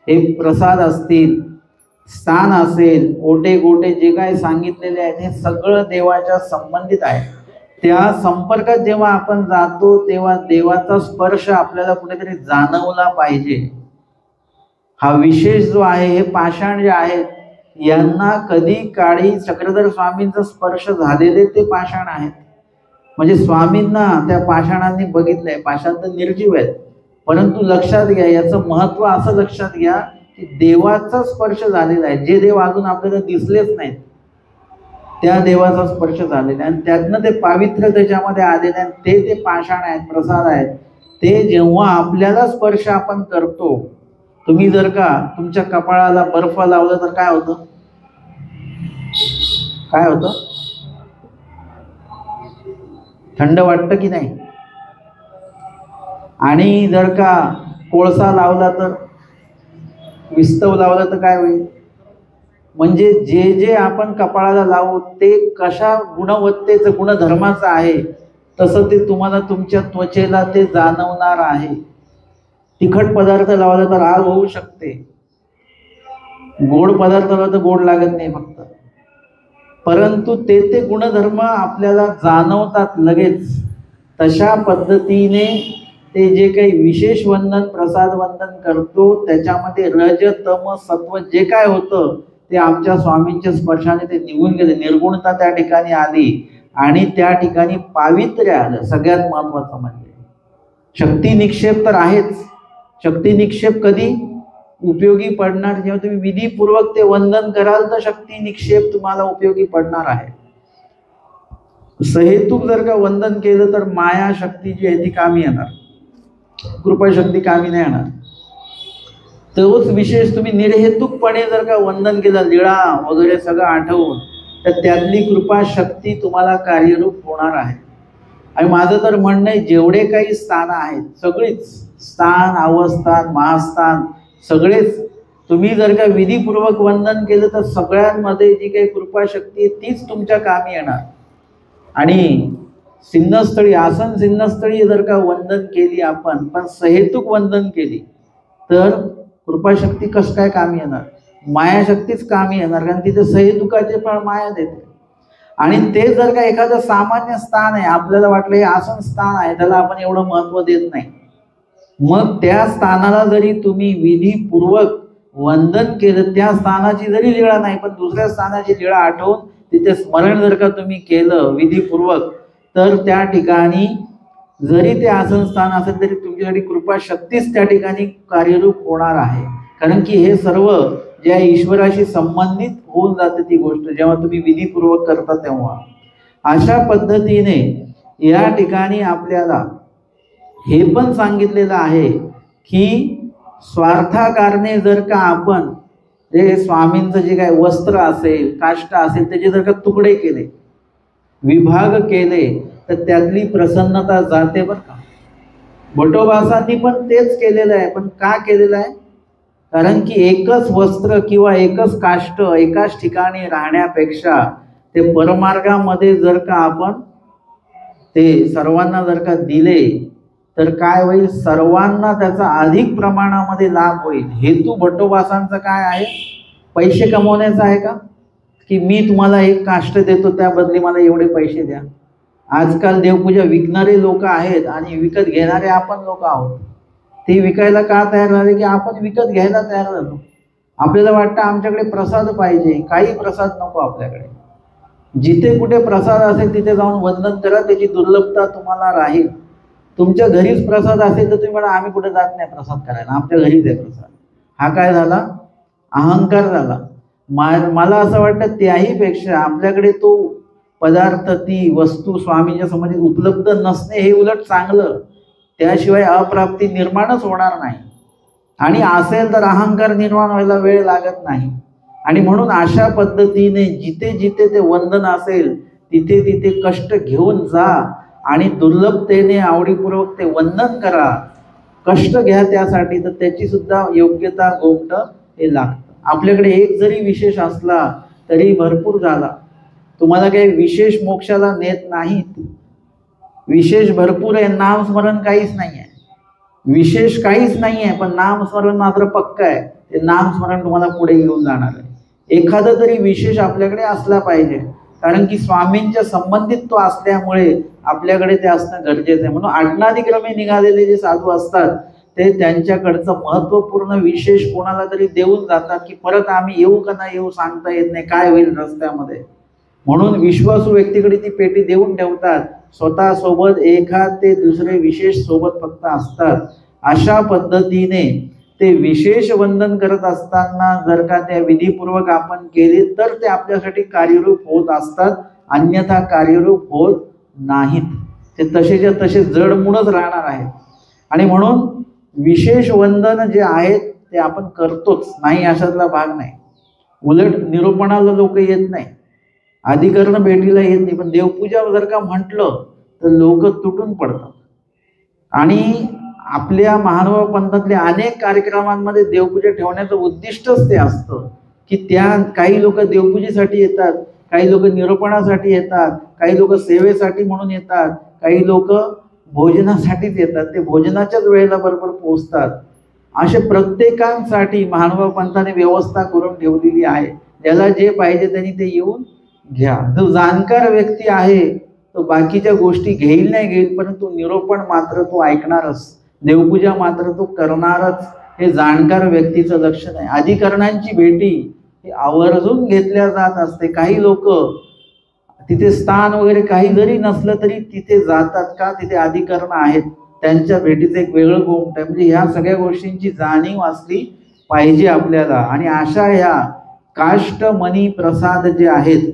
हे प्रसाद असतील, स्थान असेल, ओटे गोटे जे काय सांगितलेले आहेत हे सगळं देवाच्या संबंधित आहे। त्या संपर्कात जेव्हा आपण जातो तेव्हा देवाचा स्पर्श आपल्याला कुठेतरी जाणवला पाहिजे। हा विशेष जो आहे, हे पाषाण जे आहेत यांना कधी काळी चक्रधर स्वामींचा स्पर्श झालेले ते पाषाण आहेत, म्हणजे स्वामींना त्या पाषाणांनी बघितलंय। पाषाण तर निर्जीव आहेत, परंतु लक्षात घ्या याचं महत्व असं लक्षात घ्या की देवाचा स्पर्श झालेला आहे। जे देव अजून आपल्याला दिसलेच नाहीत त्या देवाचा स्पर्श झालेला आहे आणि त्यातनं ते पावित्र्य त्याच्यामध्ये आलेले आहे, ते पाषाण आहेत, प्रसाद आहेत। ते जेव्हा आपल्याला स्पर्श आपण करतो, तुम्ही जर का तुमच्या कपाळाला बर्फ लावलं तर काय होतं? काय होतं? थंड वाटतं की नाही? आणि जर का कोळसा लावला तर, विस्तव लावला तर काय होईल? म्हणजे जे जे आपण कपाळाला लावू ते कशा गुणवत्तेचं गुणधर्माचं आहे तसं ते तुम्हाला तुमच्या त्वचेला ते जाणवणार आहे। तिखट पदार्थ लावला तर आग होऊ शकते, गोड पदार्थ लावला तर गोड लागत नाही फक्त, परंतु ते गुणधर्म आपल्याला जाणवतात लगेच। तशा पद्धतीने ते जे काही विशेष वंदन प्रसाद वंदन करतो त्याच्यामध्ये रज तम सत्व जे काय होतं ते आमच्या स्वामींच्या स्पर्शाने ते निघून गेले, निर्गुणता त्या ठिकाणी आली आणि त्या ठिकाणी पावित्र्य आलं। सगळ्यात महत्वाचं म्हणजे शक्ती निक्षेप तर आहेच। शक्ती निक्षेप कधी उपयोगी पडणार? जेव्हा तुम्ही विधीपूर्वक ते वंदन कराल तर शक्ती निक्षेप तुम्हाला उपयोगी पडणार आहे। सहेतुक जर का वंदन केलं तर माया शक्ती जी आहे ती कामी येणार, कृपा शक्ती कामी नाही येणार। तोच विशेष तुम्ही निर्हेतुकपणे जर का वंदन केलं, लीळा वगैरे सगळं आठवून, तर त्यातली कृपा शक्ती तुम्हाला कार्यरूप होणार आहे। आणि माझं तर म्हणणं आहे जेवढे काही स्थान आहेत सगळीच, स्थान अवस्थान महास्थान सगळेच तुम्ही जर का विधीपूर्वक वंदन केलं तर सगळ्यांमध्ये जी काही कृपा शक्ती आहे तीच तुमच्या कामी येणार। आणि सिन्नस्थळी आसन सिन्नस्थळी जर का वंदन केली आपण पण सहेतुक वंदन केली तर कृपाशक्ती कसं काय कामी येणार? मायाशक्तीच कामी येणार, कारण तिथे सहेतुकाचे फळ माया देते। आणि ते जर का एखादं सामान्य स्थान आहे, आपल्याला वाटलं हे आसन स्थान आहे त्याला आपण एवढं महत्व देत नाही, मग त्या स्थानाला जरी तुम्ही विधीपूर्वक वंदन केलं, त्या स्थानाची जरी लीळा नाही पण दुसऱ्या स्थानाची लीळा आठवून तिथे स्मरण जर का तुम्ही केलं विधीपूर्वक, तर त्या ठिकाणी जरी ते आसन स्थान असेल तरी तुमच्यासाठी कृपा शक्तीच त्या ठिकाणी कार्यरूप होणार आहे. कारण की हे सर्व ज्या ईश्वराशी संबंधित होऊन जाते ती गोष्ट जेव्हा तुम्ही विधीपूर्वक करता तेव्हा. अशा पद्धतीने या ठिकाणी आपल्याला हे पण सांगितलेलं आहे की स्वार्थाकारणे जर का आपण जे स्वामींचं जे काही वस्त्र असेल, काष्ट असेल, त्याचे जर का तुकडे केले, विभाग केले, तर त्यातली प्रसन्नता जाते बरं का. बटोबासांनी पण तेच केलेलं आहे. पण का केलेलं आहे? कारण की एकच वस्त्र किंवा एकच काष्ट एकाच ठिकाणी राहण्यापेक्षा ते परमार्गामध्ये जर का आपण ते सर्वांना जर का दिले तर काय होईल, सर्वांना त्याचा अधिक प्रमाणामध्ये लाभ होईल. हेतू बटोबासांचा काय आहे? पैसे कमवण्याचा आहे का? की मी तुम्हाला एक काष्ट देतो त्या बदली मला एवढे पैसे द्या. आजकाल देवपूजा विकणारे लोक आहेत आणि विकत घेणारे आपण लोक आहोत. ते विकायला का तयार झाले की आपण विकत घ्यायला तयार झालो. आपल्याला वाटतं आमच्याकडे प्रसाद पाहिजे, काही प्रसाद नको आपल्याकडे. जिथे कुठे प्रसाद असेल तिथे जाऊन वंदन करा, त्याची दुर्लभता तुम्हाला राहील. तुमच्या घरीच प्रसाद असेल तर तुम्ही म्हणा आम्ही कुठे जात नाही प्रसाद करायला, आमच्या घरीच आहे प्रसाद. हा काय झाला? अहंकार झाला. मला असं वाटतं त्याही पेक्षा आपल्याकडे तो पदार्थ, ती वस्तू स्वामींच्या समोर उपलब्ध नसणे हे उलट चांगलं. त्याशिवाय अप्राप्ती निर्माणच होणार नाही. आणि असेल तर अहंकार निर्माण व्हायला वेळ लागत नाही. आणि म्हणून अशा पद्धतीने जिथे जिथे ते वंदन असेल तिथे तिथे कष्ट घेऊन जा आणि दुर्लभतेने आवडीपूर्वक ते वंदन करा. कष्ट घ्या त्यासाठी, तर त्याची सुद्धा योग्यता गोमट हे लागतं. आपल्याकडे एक जरी विशेष असला तरी भरपूर झाला. तुम्हाला काही विशेष मोक्षाला नेत नाहीत. विशेष भरपूर आहे, नामस्मरण काहीच नाही आहे. विशेष काहीच नाही आहे पण नामस्मरण मात्र पक्का आहे. ते नामस्मरण तुम्हाला पुढे घेऊन जाणार आहे. एखादा तरी विशेष आपल्याकडे असला पाहिजे. कारण की स्वामींच्या संबंधित तो असल्यामुळे आपल्याकडे ते असणं गरजेचं आहे. म्हणून आज्ञाधिक्रमे निघालेले जे साधू असतात ते त्यांच्याकडचं महत्त्वपूर्ण विशेष कोणाला तरी देऊन जातात की परत आम्ही येऊ का नाही येऊ सांगता येत नाही, काय होईल रस्त्यामध्ये. म्हणून विश्वासू व्यक्तीकडे ती पेटी देऊन ठेवतात. स्वतः सोबत एखाद ते दुसरे विशेष सोबत फक्त असतात. अशा पद्धतीने ते विशेष वंदन करत असताना जर का त्या विधीपूर्वक आपण केले तर ते आपल्यासाठी कार्यरूप होत असतात, अन्यथा कार्यरूप होत नाहीत. ते तसेच्या तसे जडमूळच राहणार आहेत. आणि म्हणून विशेष वंदन जे आहेत ते आपण करतोच, नाही अशातला भाग नाही. उलट निरूपणाला लोक येत नाही, अधिकरण भेटीला येत नाही. पण देवपूजा जर का म्हटलं तर लोक तुटून पडतात. आणि आपल्या महानुभाव पंथातल्या अनेक कार्यक्रमांमध्ये देवपूजा ठेवण्याचं उद्दिष्टच ते असतं की त्या काही लोक देवपूजेसाठी येतात, काही लोक निरूपणासाठी येतात, काही लोक सेवेसाठी म्हणून येतात, काही लोक भोजनासाठीच येतात. ते भोजनाच्याच वेळेला बरोबर पोहोचतात. असे प्रत्येकांसाठी महानुभाव पंथाने व्यवस्था करून ठेवलेली आहे. ज्याला जे पाहिजे त्यांनी ते येऊन घ्या. जो जाणकार व्यक्ती आहे तो बाकीच्या गोष्टी घेईल नाही घेईल, परंतु निरूपण मात्र तो ऐकणारच, देवपूजा मात्र तो करणारच. हे जाणकार व्यक्तीचं लक्षण आहे. अधिकरणांची भेटी ही आवर्जून घेतल्या जात असते. काही लोक तिथे स्थान वगैरे काही जरी नसलं तरी तिथे जातात का, तिथे अधिकरण आहेत, त्यांच्या भेटीचं एक वेगळं गोमट आहे. म्हणजे ह्या सगळ्या गोष्टींची जाणीव असली पाहिजे आपल्याला. आणि अशा ह्या काष्ट मनी प्रसाद जे आहेत,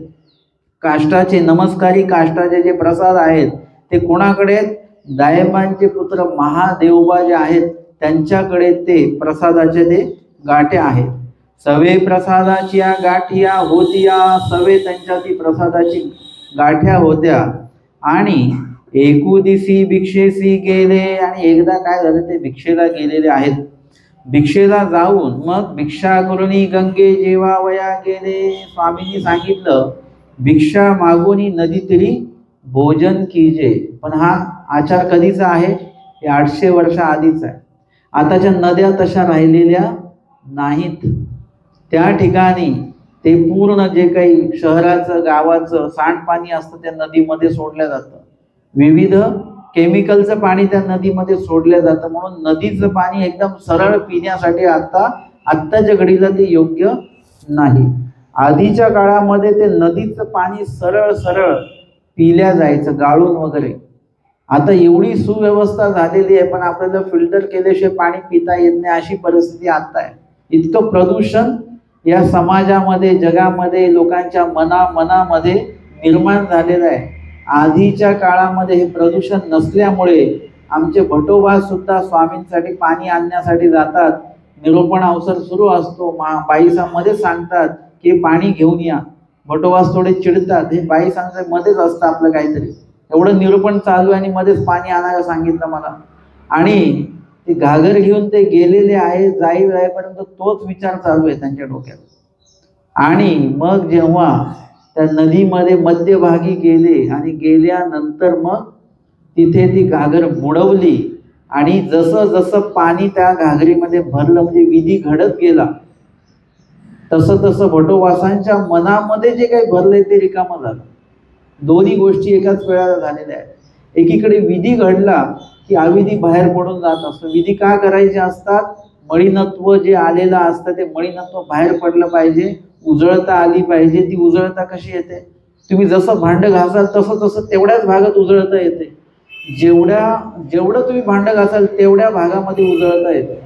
काष्टाचे नमस्कारी काष्टाचे जे प्रसाद आहेत ते कोणाकडे आहेत? दायमांचे पुत्र महादेवबा जे आहेत त्यांच्याकडे ते प्रसादाचे ते गाठ्या आहेत. सवे प्रसादाच्या गाठिया होतिया, सवे त्यांच्या ती प्रसादाची गाठ्या होत्या. आणि एकुदिसी भिक्षेसी गेले, आणि एकदा काय झालं ते भिक्षेला गेलेले आहेत. भिक्षेला जाऊन मग भिक्षा करुणी गंगे जेवा वया गेले. स्वामींनी सांगितलं भिक्षा मागून नदी तरी भोजन कीजे. पण हा आचार कधीचा आहे? 800 वर्ष आधीचा आहे. आताच्या नद्या तशा राहिलेल्या नाहीत. त्या ठिकाणी ते पूर्ण जे काही शहराचं गावाचं सांडपाणी असतं त्या नदीमध्ये सोडलं जातं. विविध केमिकलचं पाणी त्या नदीमध्ये सोडलं जातं, म्हणून नदीचं पाणी एकदम सरळ पिण्यासाठी आत्ताच्या घडीला ते योग्य नाही. आधीच्या काळामध्ये ते नदीचं पाणी सरळ सरळ पिल्या जायचं, गाळून वगैरे. आता एवढी सुव्यवस्था झालेली आहे, पण आपल्याला फिल्टर केल्याशिवाय पाणी पिता येत नाही, अशी परिस्थिती आता आहे. इतकं प्रदूषण या समाजामध्ये, जगामध्ये, लोकांच्या मनामध्ये निर्माण झालेलं आहे. आधीच्या काळामध्ये हे प्रदूषण नसल्यामुळे आमचे भटोबा सुद्धा स्वामींसाठी पाणी आणण्यासाठी जातात. निरूपण अवसर सुरू असतो, बाईसामध्ये सांगतात की पाणी घेऊन या. भटोबास थोडे चिडतात, हे बाई सांगतात मध्येच असतं आपलं काहीतरी, एवढं निरूपण चालू आहे आणि मध्येच पाणी आणायला सांगितलं मला. आणि ते घागर घेऊन ते गेलेले आहे, जाईपर्यंत तोच विचार चालू आहे त्यांच्या डोक्यात. आणि मग जेव्हा त्या नदीमध्ये मध्यभागी गेले आणि गेल्यानंतर मग तिथे ती घागर बुडवली आणि जसं जसं पाणी त्या घागरीमध्ये भरलं, म्हणजे विधी घडत गेला, तसं तसं भटोबासांच्या मनामध्ये जे काही भरलंय ते रिकामं झालं. दोन्ही गोष्टी एकाच वेळेला झालेल्या आहेत. एकीकडे विधी घडला की अविधी बाहेर पडून जात असतो. विधी का करायचे असतात? मळीनत्व जे आलेलं असतं ते मळीनत्व बाहेर पडलं पाहिजे, उजळता आली पाहिजे. ती उजळता कशी येते? तुम्ही जसं भांड घासाल तसं तसं तेवढ्याच भागात उजळता येते. जेवढं तुम्ही भांड घासाल तेवढ्या भागामध्ये उजळता येते.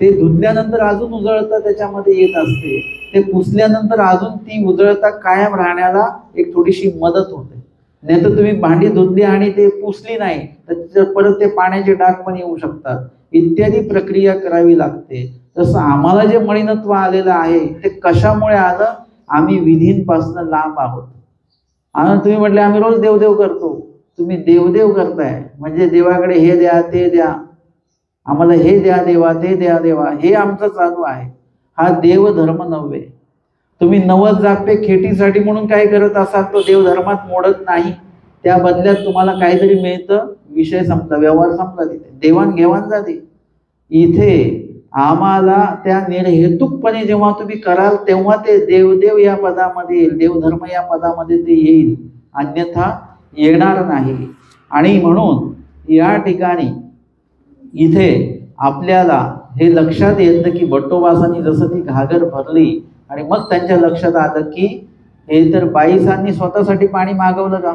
ते धुतल्यानंतर अजून उजळता त्याच्यामध्ये येत असते. ते पुसल्यानंतर अजून ती उजळता कायम राहण्याला एक थोडीशी मदत होते. नाही तर तुम्ही भांडी धुतली आणि ते पुसली नाही तर परत ते पाण्याचे डाग पण येऊ शकतात, इत्यादी प्रक्रिया करावी लागते. तसं आम्हाला जे मळीनत्व आलेलं आहे ते कशामुळे आलं? आम्ही विधींपासून लांब आहोत. आणि तुम्ही म्हटले आम्ही रोज देवदेव करतो. तुम्ही देवदेव करताय म्हणजे देवाकडे हे द्या ते द्या, आम्हाला हे द्या देवा, ते द्या देवा, हे आमचं चालू आहे. हा देवधर्म नव्हे. तुम्ही 90 जापे खेटीसाठी म्हणून काय करत असाल तो देवधर्मात मोडत नाही. त्या बदल्यात तुम्हाला काहीतरी मिळतं, विषय संपला, व्यवहार संपला, तिथे देवाणघेवाण झाली. इथे आम्हाला त्या निर्हेतुकपणे जेव्हा तुम्ही कराल तेव्हा ते देवदेव या पदामध्ये येईल, देवधर्म या पदामध्ये ते येईल, अन्यथा येणार नाही. आणि म्हणून या ठिकाणी इथे आपल्याला हे लक्षात येतं की भट्टोबासांनी जसं ती घागर भरली आणि मग त्यांच्या लक्षात आलं की हे तर बाईसांनी स्वतःसाठी पाणी मागवलं का?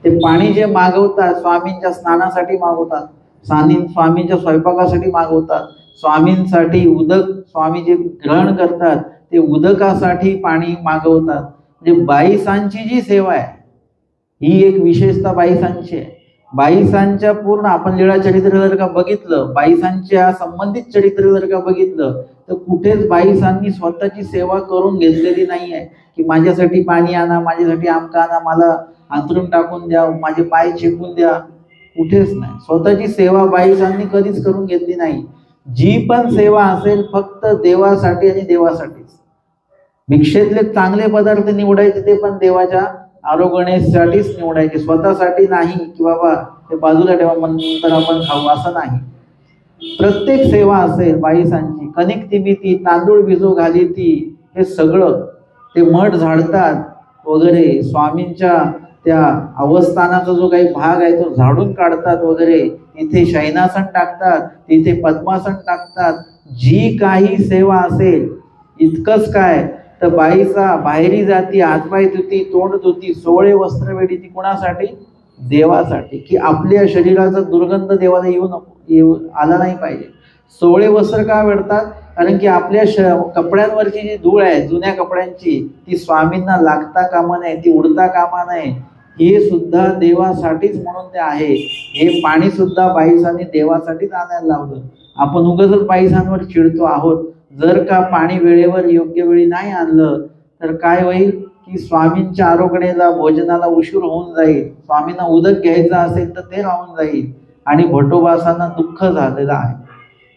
ते पाणी जे मागवतात स्वामींच्या स्नानासाठी मागवतात, स्वामींच्या स्वयंपाकासाठी मागवतात, स्वामींसाठी उदक स्वामी जे ग्रहण करतात ते उदकासाठी पाणी मागवतात. म्हणजे बाईसांची जी सेवा आहे ही एक विशेषता बाईसांची आहे. बाईसांच्या पूर्ण आपण लीळा चरित्र जर का बघितलं, बाईसांच्या संबंधित चरित्र जर का बघितलं तर कुठेच बाईसांनी स्वतःची सेवा करून घेतलेली नाही आहे की माझ्यासाठी पाणी आणा, माझ्यासाठी आमका आणा, मला अंथरूण टाकून द्या, माझे पाय चेपून द्या, कुठेच नाही. स्वतःची सेवा बाईसांनी कधीच करून घेतली नाही. जी पण सेवा असेल फक्त देवासाठी आणि देवासाठीच. भिक्षेतले चांगले पदार्थ निवडायचे ते पण देवाच्या आरोग्यासाठीच निवडायचे, स्वतःसाठी नाही की बाबा ते बाजूला ठेवा नंतर आपण खाऊ, असं नाही. प्रत्येक सेवा असेल बाईसांची, कणिक तिबिती, तांदूळ भिजू घाली ती, हे सगळं ते मठ झाडतात वगैरे, स्वामींच्या त्या अवस्थानाचा जो काही भाग आहे तो झाडून काढतात वगैरे, तिथे शयनासन टाकतात, तिथे पद्मासन टाकतात. जी काही सेवा असेल, इतकंच काय तर बाईचा बाहेरी जाती, हातपाय धुती, तोंड धुती, 16 वस्त्र वेडी, ती कोणासाठी? देवासाठी, की आपल्या शरीराचा दुर्गंध देवाला येऊ आला नाही पाहिजे. 16 वस्त्र का वेडतात? कारण की आपल्या कपड्यांवरची जी धूळ आहे जुन्या कपड्यांची ती स्वामींना लागता कामा नये, ती उडता कामा नये. हे सुद्धा देवासाठीच म्हणून ते आहे. हे पाणी सुद्धा बाईसांनी देवासाठीच आणायला लावलं. आपण उगाचच बाईसांवर चिडतो आहोत. जर का पाणी वेळेवर योग्य वेळी नाही आणलं तर काय होईल की स्वामींच्या आरोग्याला, भोजनाला उशीर होऊन जाईल. स्वामींना उदक घ्यायचं असेल तर ते राहून जाईल आणि भट्टोबासांना दुःख झालेलं आहे.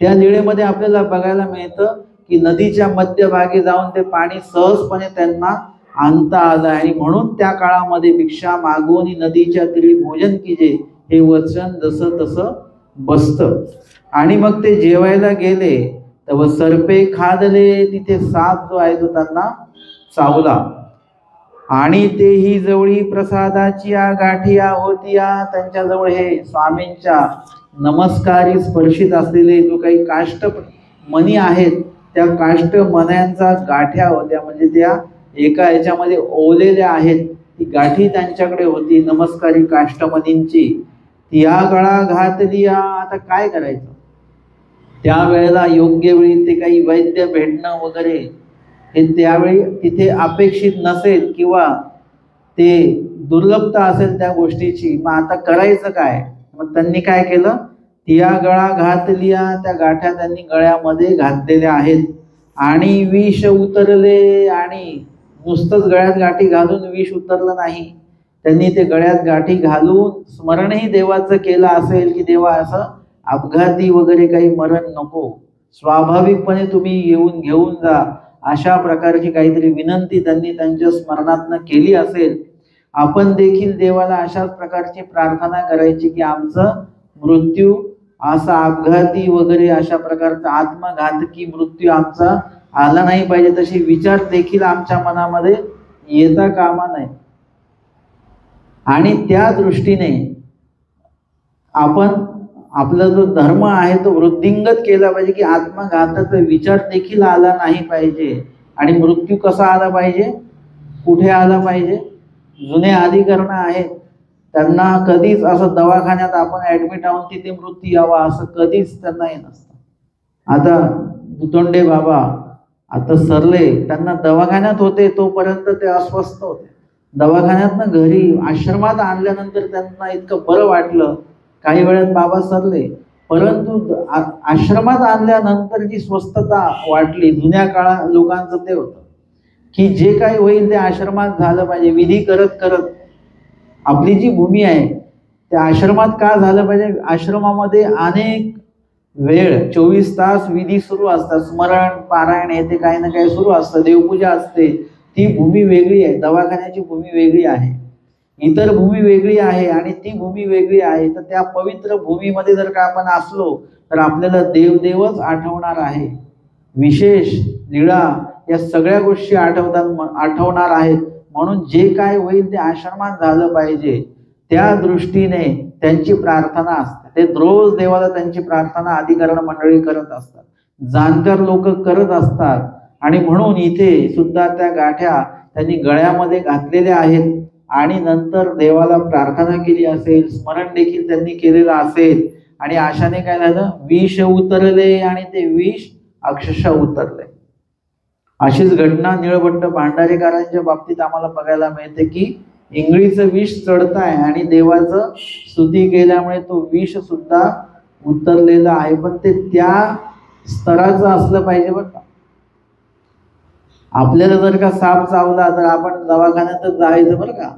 त्या लीळेमध्ये आपल्याला बघायला मिळतं की नदीच्या मध्यभागी जाऊन ते पाणी सहजपणे त्यांना आणता आलं आणि म्हणून त्या काळामध्ये भिक्षा मागून नदीच्या तीरी भोजन कीजे हे वचन जसं तसं बसतं. आणि मग ते जेवायला गेले तर सर्पे खादले, तिथे साप जो आहे तो त्यांना चावला. आणि तेही जवळी प्रसादाची गाठिया होतिया. त्यांच्याजवळ हे स्वामींच्या नमस्कारी स्पर्शित असलेले जो काही काष्ट मणी आहेत त्या काष्ट मण्यांचा गाठ्या होत्या, म्हणजे त्या एका याच्यामध्ये ओवलेल्या आहेत. ती गाठी त्यांच्याकडे होती नमस्कारी काष्टमणींची. त्या गळा घातलिया. आता काय करायचं त्यावेळेला? योग्य वेळी ते काही वैद्य भेटणं वगैरे हे त्यावेळी तिथे अपेक्षित नसेल किंवा ते दुर्लभता असेल त्या गोष्टीची. मग आता करायचं काय? मग त्यांनी काय केलं? त्या गळा घातलिया. त्या गाठ्या त्यांनी गळ्यामध्ये घातलेल्या आहेत. आणि विष उतरले. आणि नुसतंच गळ्यात गाठी घालून विष उतरलं नाही, त्यांनी ते गळ्यात गाठी घालून स्मरणही देवाचं केलं असेल की देवा असं अपघाती वगैरे काही मरण नको, स्वाभाविकपणे तुम्ही येऊन घेऊन जा, अशा प्रकारची काहीतरी विनंती त्यांनी त्यांच्या स्मरणातनं केली असेल. आपण देखील देवाला अशाच प्रकारची प्रार्थना करायची की आमचं मृत्यू असा अपघाती वगैरे अशा प्रकारचा आत्मघातकी मृत्यू आमचा आला नाही पाहिजे. तसे विचार देखील आमच्या मनामध्ये येता कामा नये. आणि त्या दृष्टीने आपण आपला जो धर्म आहे तो वृद्धिंगत केला पाहिजे की आत्मघाताचा विचार देखील आला नाही पाहिजे. आणि मृत्यू कसा आला पाहिजे? कुठे आला पाहिजे? जुने अधिकरण आहेत त्यांना कधीच असं दवाखान्यात आपण ऍडमिट आहोत तिथे मृत्यू यावा असं कधीच त्यांना हे नसतं. आता दुतोंडे बाबा आता सरले, त्यांना दवाखान्यात होते तोपर्यंत ते अस्वस्थ होते. दवाखान्यातनं घरी आश्रमात आणल्यानंतर त्यांना इतकं बरं वाटलं. काही वेळात बाबा सरले, परंतु आश्रमात आणल्यानंतर जी स्वस्थता वाटली, जुन्या काळा लोकांचं ते होतं की जे काही होईल ते आश्रमात झालं पाहिजे. विधी करत करत आपली जी भूमी आहे त्या आश्रमात का झालं पाहिजे? आश्रमामध्ये अनेक वेळ 24 तास विधी सुरू असतात, स्मरण पारायण हे ते काही ना काही सुरू असतं, देवपूजा असते. ती भूमी वेगळी आहे, दवाखान्याची भूमी वेगळी आहे, इतर भूमी वेगळी आहे आणि ती भूमी वेगळी आहे. तर त्या पवित्र भूमीमध्ये जर का आपण असलो तर आपल्याला देवदेवच आठवणार आहे. विशेष लीळा या सगळ्या गोष्टी आठवणार आहेत. म्हणून जे काय होईल ते आश्रमात झालं पाहिजे त्या दृष्टीने त्यांची प्रार्थना असते. ते रोज देवाला त्यांची प्रार्थना अधिकरण मंडळी करत असतात, जाणकार लोक करत असतात. आणि म्हणून इथे सुद्धा त्या गाठ्या त्यांनी गळ्यामध्ये घातलेल्या आहेत. आणि नंतर देवाला प्रार्थना केली असेल, स्मरण देखील त्यांनी केलेलं असेल. आणि अशाने काय झालं? विष उतरले आणि ते विष अक्षरशः उतरले. अशीच घटना निळभट्ट भांडारेकरांच्या बाबतीत आम्हाला बघायला मिळते की इंगळीचं विष चढताय आणि देवाचं स्तुती केल्यामुळे तो विष सुद्धा उतरलेला आहे. पण ते त्या स्तराचं असलं पाहिजे बरं का. आपल्याला जर का साप चावला तर आपण दवाखान्यातच जायचं बरं का.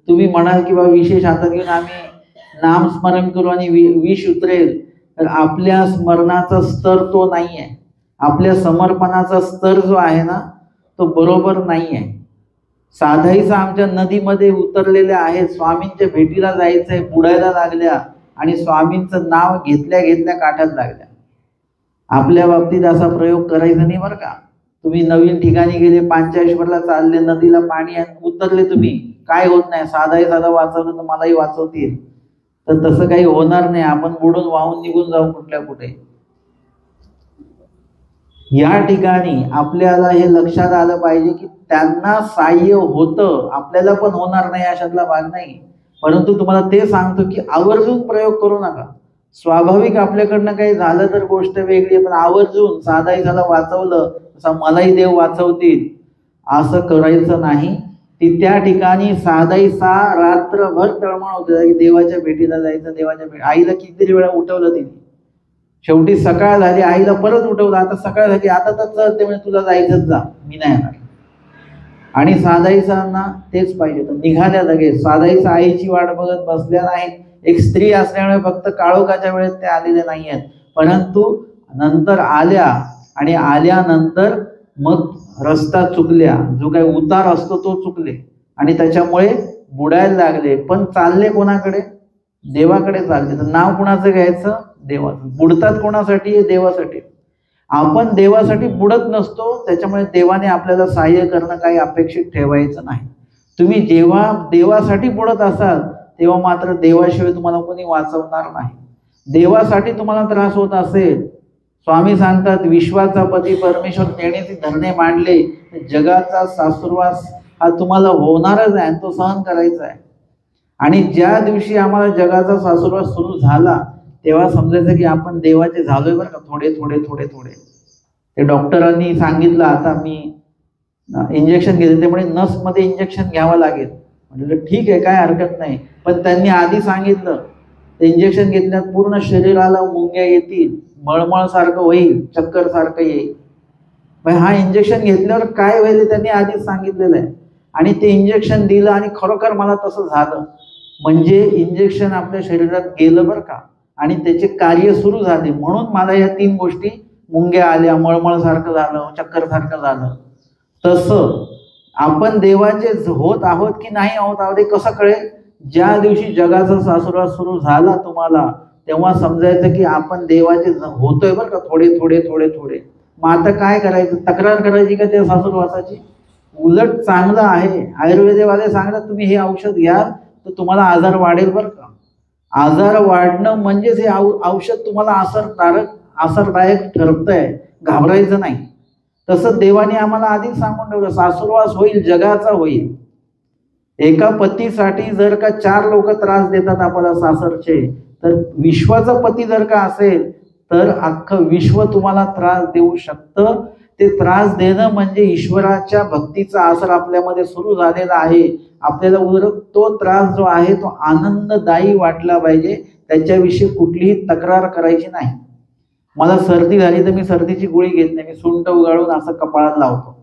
तुम्ही म्हणाल की बा विशेष हातात घेऊन आम्ही नामस्मरण करू आणि विष उतरेल, तर आपल्या स्मरणाचा स्तर तो नाही आहे. आपल्या समर्पणाचा स्तर जो आहे ना तो बरोबर नाही आहे. साधाईचा आमच्या नदीमध्ये उतरलेल्या आहेत, स्वामींच्या भेटीला जायचंय, बुडायला लागल्या आणि स्वामींचं नाव घेतल्या घेतल्या काठात लागल्या. आपल्या बाबतीत असा प्रयोग करायचा नाही बरं का. तुम्ही नवीन ठिकाणी गेले, पांचाळेश्वरला चालले, नदीला पाणी उतरले, तुम्ही काय होत नाही, साधाही साधा वाचवलं तर मलाही वाचवतील, तर तसं काही होणार नाही. आपण बुडून वाहून निघून जाऊ कुठल्या कुठे. या ठिकाणी आपल्याला हे लक्षात आलं पाहिजे की त्यांना साह्य होतं, आपल्याला पण होणार नाही अशातला भाग नाही. परंतु तुम्हाला ते सांगतो की आवर्जून प्रयोग करू नका. स्वाभाविक आपल्याकडनं काही झालं तर गोष्ट वेगळी आहे, पण आवर्जून साधाही झालं वाचवलं तसा मलाही देव वाचवतील असं करायचं नाही. ती त्या ठिकाणी साधाही रात्रभर तळमळ होते की देवाच्या भेटीला जायचं, देवाच्या भेटी. आईला कितीतरी वेळा उठवलं तिने, शेवटी सकाळ झाली, आईला परत उठवलं, आता सकाळ झाली, आता तर चल, ते म्हणजे तुला जायचंच, जा, मी नाही येणार. आणि साधाईसांना तेच पाहिजे, तर निघाल्या लगेच. साधाईचा आईची वाट बघत बसल्या नाहीत. एक स्त्री असल्यामुळे फक्त काळोखाच्या वेळेत ते आलेले नाही आहेत, परंतु नंतर आल्या आणि आल्यानंतर मग रस्ता चुकल्या, जो काही उतार असतो तो चुकले आणि त्याच्यामुळे बुडायला लागले. पण चालले कोणाकडे? देवाकडे चालले. तर नाव कुणाचं घ्यायचं? देवाचं. बुडतात कोणासाठी? देवासाठी. आपण देवासाठी बुडत नसतो, त्याच्यामुळे देवाने आपल्याला सहाय्य करणं काही अपेक्षित ठेवायचं नाही. तुम्ही जेव्हा देवासाठी बुडत असाल तेव्हा मात्र देवाशिवाय तुम्हाला कोणी वाचवणार नाही. देवासाठी तुम्हाला त्रास होत असेल, स्वामी सांगतात विश्वाचा पती परमेश्वर देण्याचे धरणे मांडले, जगाचा सासुरवास हा तुम्हाला होणारच आहे, तो सहन करायचा आहे. आणि ज्या दिवशी आम्हाला जगाचा सासुरवास सुरू झाला तेव्हा समजायचं की आपण देवाचे झालोय बरं का, थोडे थोडे थोडे थोडे. ते डॉक्टरांनी सांगितलं आता मी इंजेक्शन घेतले, त्यामुळे नसमध्ये इंजेक्शन घ्यावं लागेल. म्हटलं ठीक आहे, काय हरकत नाही. पण त्यांनी आधी सांगितलं ते इंजेक्शन घेतल्यात पूर्ण शरीराला मुंग्या येतील, मळमळ सारखं होईल, चक्कर सारखं येईल. पण हा इंजेक्शन घेतल्यावर काय होईल त्यांनी आधीच सांगितलेलं आहे. आणि ते इंजेक्शन दिलं आणि खरोखर मला तसं झालं. म्हणजे इंजेक्शन आपल्या शरीरात गेलं बरं का, आणि त्याचे कार्य सुरू झाले. म्हणून मला या 3 गोष्टी, मुंग्या आल्या, मळमळ सारखं झालं, चक्कर सारखं झालं. तसं आपण देवाचे होत आहोत की नाही आहोत आहोत हे कसं कळेल? ज्या दिवशी जगाचा सासुरवास सुरू झाला तुम्हाला, तेव्हा समजायचं की आपण देवाचे होतोय बरं का, थोडे थोडे थोडे थोडे. मग आता काय करायचं? तक्रार करायची का त्या सासुरवासाची? उलट चांगलं आहे. आयुर्वेदवाले सांगतात तुम्ही हे औषध घ्याल तर तुम्हाला आजार वाढेल बरं का. आजार वाढणं म्हणजेच हे औषध तुम्हाला असरदायक ठरतंय, घाबरायचं नाही. तसं देवाने आम्हाला आधीच सांगून ठेवलं, सासुरवास होईल, जगाचा होईल. एका पतीसाठी जर का 4 लोक त्रास देतात आपल्याला सासरचे, तर विश्वाचा पती जर का असेल तर अख्खं विश्व तुम्हाला त्रास देऊ शकतं. ते त्रास देणं म्हणजे ईश्वराच्या भक्तीचा असर आपल्यामध्ये सुरू झालेला आहे. आपल्याला उलट तो त्रास जो आहे तो आनंददायी वाटला पाहिजे, त्याच्याविषयी कुठलीही तक्रार करायची नाही. मला सर्दी झाली तर मी सर्दीची गोळी घेत नाही, मी सुंठ उगाळून असं कपाळाला लावतो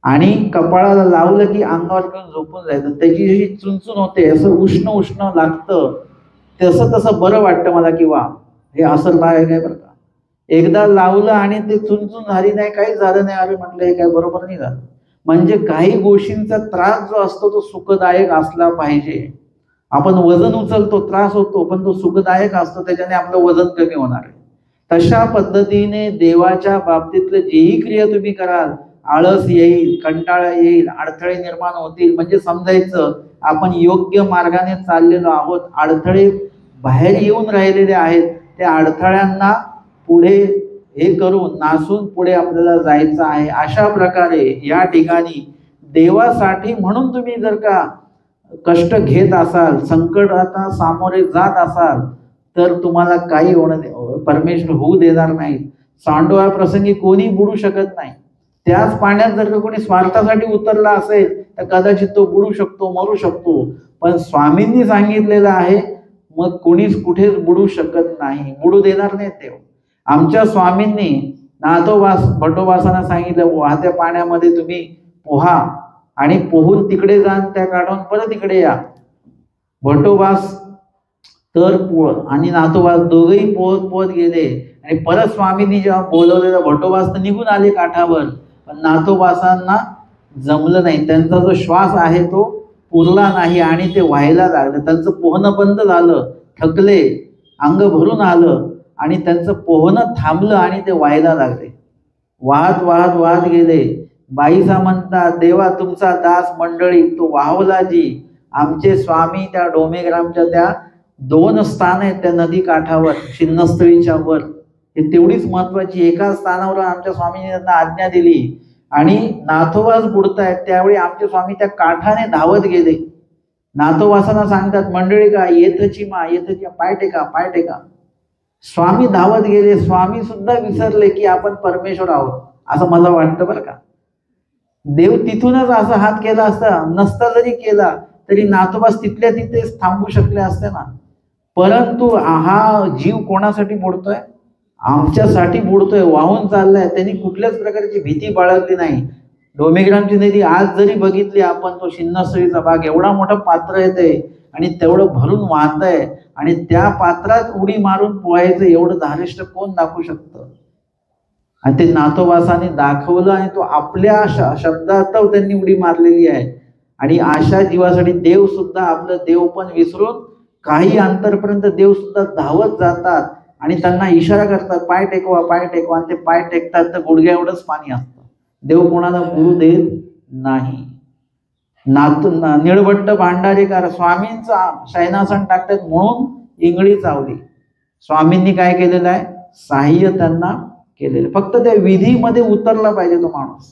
आणि कपाळाला लावलं की अंगावर घेऊन झोपून जायचं. त्याची जशी चुनचुन होते, असं उष्ण उष्ण लागतं, तसं तसं बरं वाटतं मला, किंवा हे असरदायक आहे बरं का. एकदा लावलं आणि ते चुनचुन झाली नाही, काहीच झालं नाही, अरे म्हटलं हे काय बरोबर नाही झालं. म्हणजे काही गोष्टींचा त्रास जो असतो तो सुखदायक असला पाहिजे. आपण वजन उचलतो, त्रास होतो, पण तो सुखदायक असतो, त्याच्याने आपलं वजन कमी होणार आहे. तशा पद्धतीने देवाच्या बाबतीतलं जेही क्रिया तुम्ही कराल, आळस येईल, कंटाळा येईल, अडथळे निर्माण होतील, म्हणजे समजायचं आपण योग्य मार्गाने चाललेलो आहोत. अडथळे बाहेर येऊन राहिलेले आहेत, त्या अडथळ्यांना पुढे हे करून नासून पुढे आपल्याला जायचं आहे. अशा प्रकारे या ठिकाणी देवासाठी म्हणून तुम्ही जर का कष्ट घेत असाल, संकटाला सामोरे जात असाल, तर तुम्हाला काही परमेश्वर होऊ देणार नाही. सांडोळा प्रसंगी कोणी बुडू शकत नाही. त्याच पाण्यात जर का कोणी स्वार्थासाठी उतरला असेल तर कदाचित तो बुडू शकतो, मरू शकतो. पण स्वामींनी सांगितलेलं आहे मग कोणीच कुठेच बुडू शकत नाही, बुडू देणार नाही देव. आमच्या स्वामींनी भटोबासांना सांगितलं, वाहत्या पाण्यामध्ये तुम्ही पोहा आणि पोहून तिकडे जाण, त्या काढून परत इकडे या. भटोबास तर आणि नाथोबास दोघेही पोहत पोहत गेले. आणि परत स्वामींनी जेव्हा बोलवलेलं, भटोबास तर निघून आले काठावर, पण नाथोबासांना जमलं नाही. त्यांचा जो श्वास आहे तो पुरला नाही आणि ते व्हायला लागलं. त्यांचं पोहणं बंद झालं, थकले, अंग भरून आलं आणि त्यांचं पोहणं थांबलं आणि ते व्हायला लागले. वाहत वाहत वाहत गेले. बाईसा म्हणतात, देवा तुमचा दास मंडळी तो वाहवला जी. आमचे स्वामी त्या डोमेग्रामच्या त्या 2 स्थान आहेत त्या नदी काठावर, शिन्नस्थळीच्या वर, हे तेवढीच महत्वाची. एका स्थानावर आमच्या स्वामींनी त्यांना आज्ञा दिली आणि नाथोबास बुडतायत, त्यावेळी आमचे स्वामी त्या काठाने धावत गेले. नाथोबासांना सांगतात, मंडळी का येथची मा, येथची, पाय टेका, पाय टेका. स्वामी धावत गेले. स्वामी सुद्धा विसरले की आपण परमेश्वर आहोत, असं मला वाटतं बरं का. देव तिथूनच असं हात केला असता, नसता जरी केला तरी नाथोबास तिथल्या तिथेच थांबू शकले असते ना. परंतु हा जीव कोणासाठी बुडतोय? आमच्यासाठी बुडतोय, वाहून चाललाय. त्यांनी कुठल्याच प्रकारची भीती बाळगली नाही. डोमेग्रामची नदी आज जरी बघितली आपण, तो शिन्नस्थळीचा भाग एवढा मोठा पात्र येते आणि तेवढं भरून वाहतंय, आणि त्या पात्रात उडी मारून पोहायचं एवढं धारिष्ट कोण दाखवू शकतं? आणि ते नाथोबासाने दाखवलं आणि तो आपल्या शब्दात त्यांनी उडी मारलेली आहे. आणि अशा जीवासाठी देव सुद्धा आपलं देवपण विसरून काही अंतरपर्यंत देव सुद्धा धावत जातात आणि त्यांना इशारा करतात, पाय टेकवा, पाय टेकवा. आणि ते पाय टेकतात तर गुडघ्या एवढंच पाणी असतं. देव कोणाला बुडू देत नाही. निळभट्ट भांडारेकर स्वामींचा शयनासन टाकतात म्हणून इंगळी चावली. स्वामींनी काय केलेलं आहे, सहाय्य त्यांना केलेलं. फक्त त्या विधीमध्ये उतरला पाहिजे तो माणूस.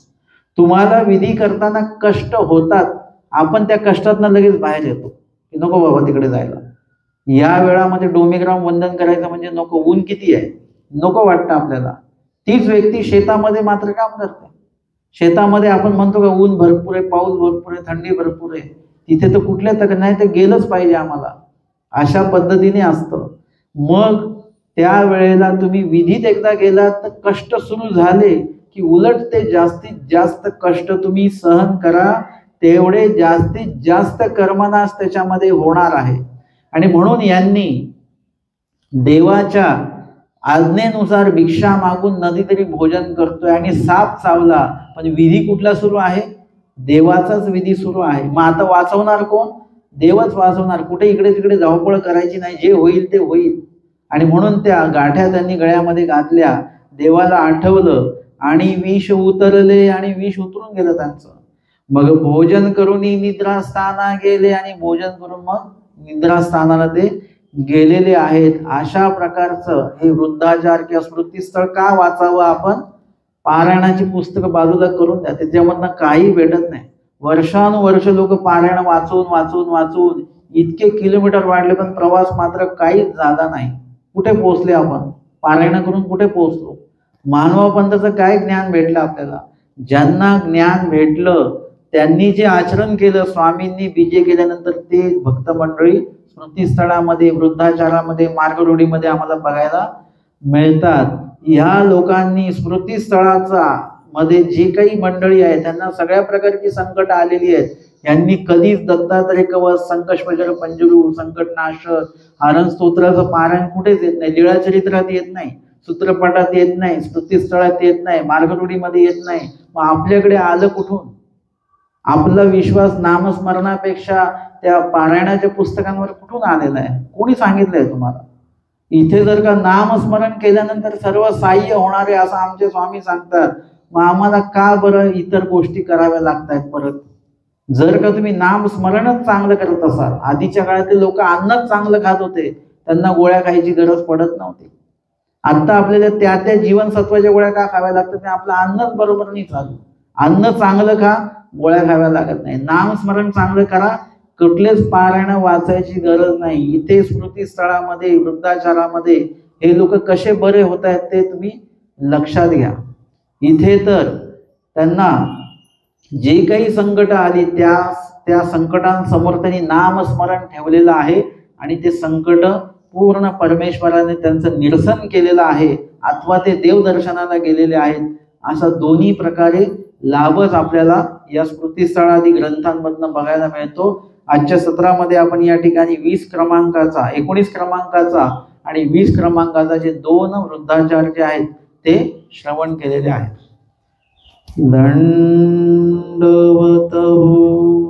तुम्हाला विधी करताना कष्ट होतात, आपण त्या कष्टातनं लगेच बाहेर येतो की नको बाबा तिकडे जायला. या वेळामध्ये डोमेग्राम वंदन करायचं म्हणजे नको, ऊन किती आहे, नको वाटतं आपल्याला. तीच व्यक्ती शेतामध्ये मात्र काम करते. शेतामध्ये आपण म्हणतो का ऊन भरपूर आहे, पाऊस भरपूर आहे, थंडी भरपूर आहे, तिथे तर कुठल्या तक नाही तर गेलंच पाहिजे आम्हाला, अशा पद्धतीने असतं. मग त्या वेळेला तुम्ही विधीत एकदा गेलात तर कष्ट सुरू झाले की उलट ते जास्तीत जास्त कष्ट तुम्ही सहन करा, तेवढे जास्तीत जास्त कर्मनाश त्याच्यामध्ये होणार आहे. आणि म्हणून यांनी देवाच्या आज्ञेनुसार भिक्षा मागून नदी तरी भोजन करतोय आणि साप चावला, पण विधी कुठला सुरू आहे, देवाचाच विधी सुरू आहे. मग आता वाचवणार कोण, देवच वाचवणार. कुठे इकडे तिकडे धावपळ करायची नाही, जे होईल ते होईल. आणि म्हणून त्या गाठ्या त्यांनी गळ्यामध्ये घातल्या, देवाला आठवलं आणि विष उतरले आणि विष उतरून गेलं त्यांचं. मग भोजन करून निद्रास्थाना गेले आणि भोजन करून मग निद्रास्थानाला ते गेलेले आहेत. अशा प्रकारचं हे वृद्धाचार किंवा स्मृतीस्थळ का वाचावं आपण, पारायणाची पुस्तकं बाजूला करून द्या, त्याच्यामधनं काही भेटत नाही. वर्षानुवर्ष लोक पारायण वाचून वाचून वाचून इतके किलोमीटर वाढले, पण प्रवास मात्र काहीच झाला नाही. कुठे पोहोचले आपण, पारायण करून कुठे पोहोचलो. मानवापंथाचं काय ज्ञान भेटलं आपल्याला, ज्यांना ज्ञान भेटलं त्यांनी जे आचरण केलं, स्वामींनी बीजे केल्यानंतर ते भक्त मंडळी स्मृतीस्थळामध्ये, वृद्धाचारामध्ये, मार्गरूढीमध्ये आम्हाला बघायला मिळतात. ह्या लोकांनी स्मृतीस्थळाचा मध्ये जे काही मंडळी आहेत त्यांना सगळ्या प्रकारची संकट आलेली आहेत. यांनी कधीच दत्तात्रय कवच, संकष्टभर पंजरू, संकटनाश, हरण स्तोत्राचं पारायण कुठेच येत नाही. लीळाचरित्रात येत नाही, सूत्रपाठात येत नाही, स्मृतीस्थळात येत नाही, मार्गरूढीमध्ये येत नाही. मग आपल्याकडे आलं कुठून? आपला विश्वास नामस्मरणापेक्षा त्या पारायणाच्या पुस्तकांवर कुठून आलेला आहे? कोणी सांगितलंय तुम्हाला? इथे जर का नामस्मरण केल्यानंतर सर्व सहाय्य होणार आहे असं आमचे स्वामी सांगतात, मग आम्हाला का बरं इतर गोष्टी कराव्या लागतायत परत? जर का तुम्ही नामस्मरणच चांगलं करत असाल, आधीच्या काळातले लोक अन्नच चांगलं खात होते, त्यांना गोळ्या खायची गरज पडत नव्हती. आता आपल्याला त्या त्या जीवनसत्वाच्या गोळ्या का खाव्या लागतात? आपलं अन्नच बरोबर नाही चालू. अन्न चांगलं खा, गोळ्या खाव्या लागत नाही. नामस्मरण चांगलं करा, कुठलेच पारायण वाचायची गरज नाही. इथे स्मृतीस्थळामध्ये, वृद्धाचारामध्ये हे लोक कसे बरे होत आहेत ते तुम्ही लक्षात घ्या. इथे तर त्यांना जे काही संकट आली त्या संकटांसमोर त्यांनी नामस्मरण ठेवलेलं आहे आणि ते संकट पूर्ण परमेश्वराने त्यांचं निरसन केलेलं आहे, अथवा ते देवदर्शनाला गेलेले आहेत. असा दोन्ही प्रकारे लाभच आपल्याला या स्मृतीस्थळादी ग्रंथांमधनं बघायला मिळतो. आजच्या सत्रामध्ये आपण या ठिकाणी 20 क्रमांकाचा, 19 क्रमांकाचा आणि 20 क्रमांकाचा जे 2 वृद्धाचार जे आहेत ते श्रवण केलेले आहेत. दंडवत हो.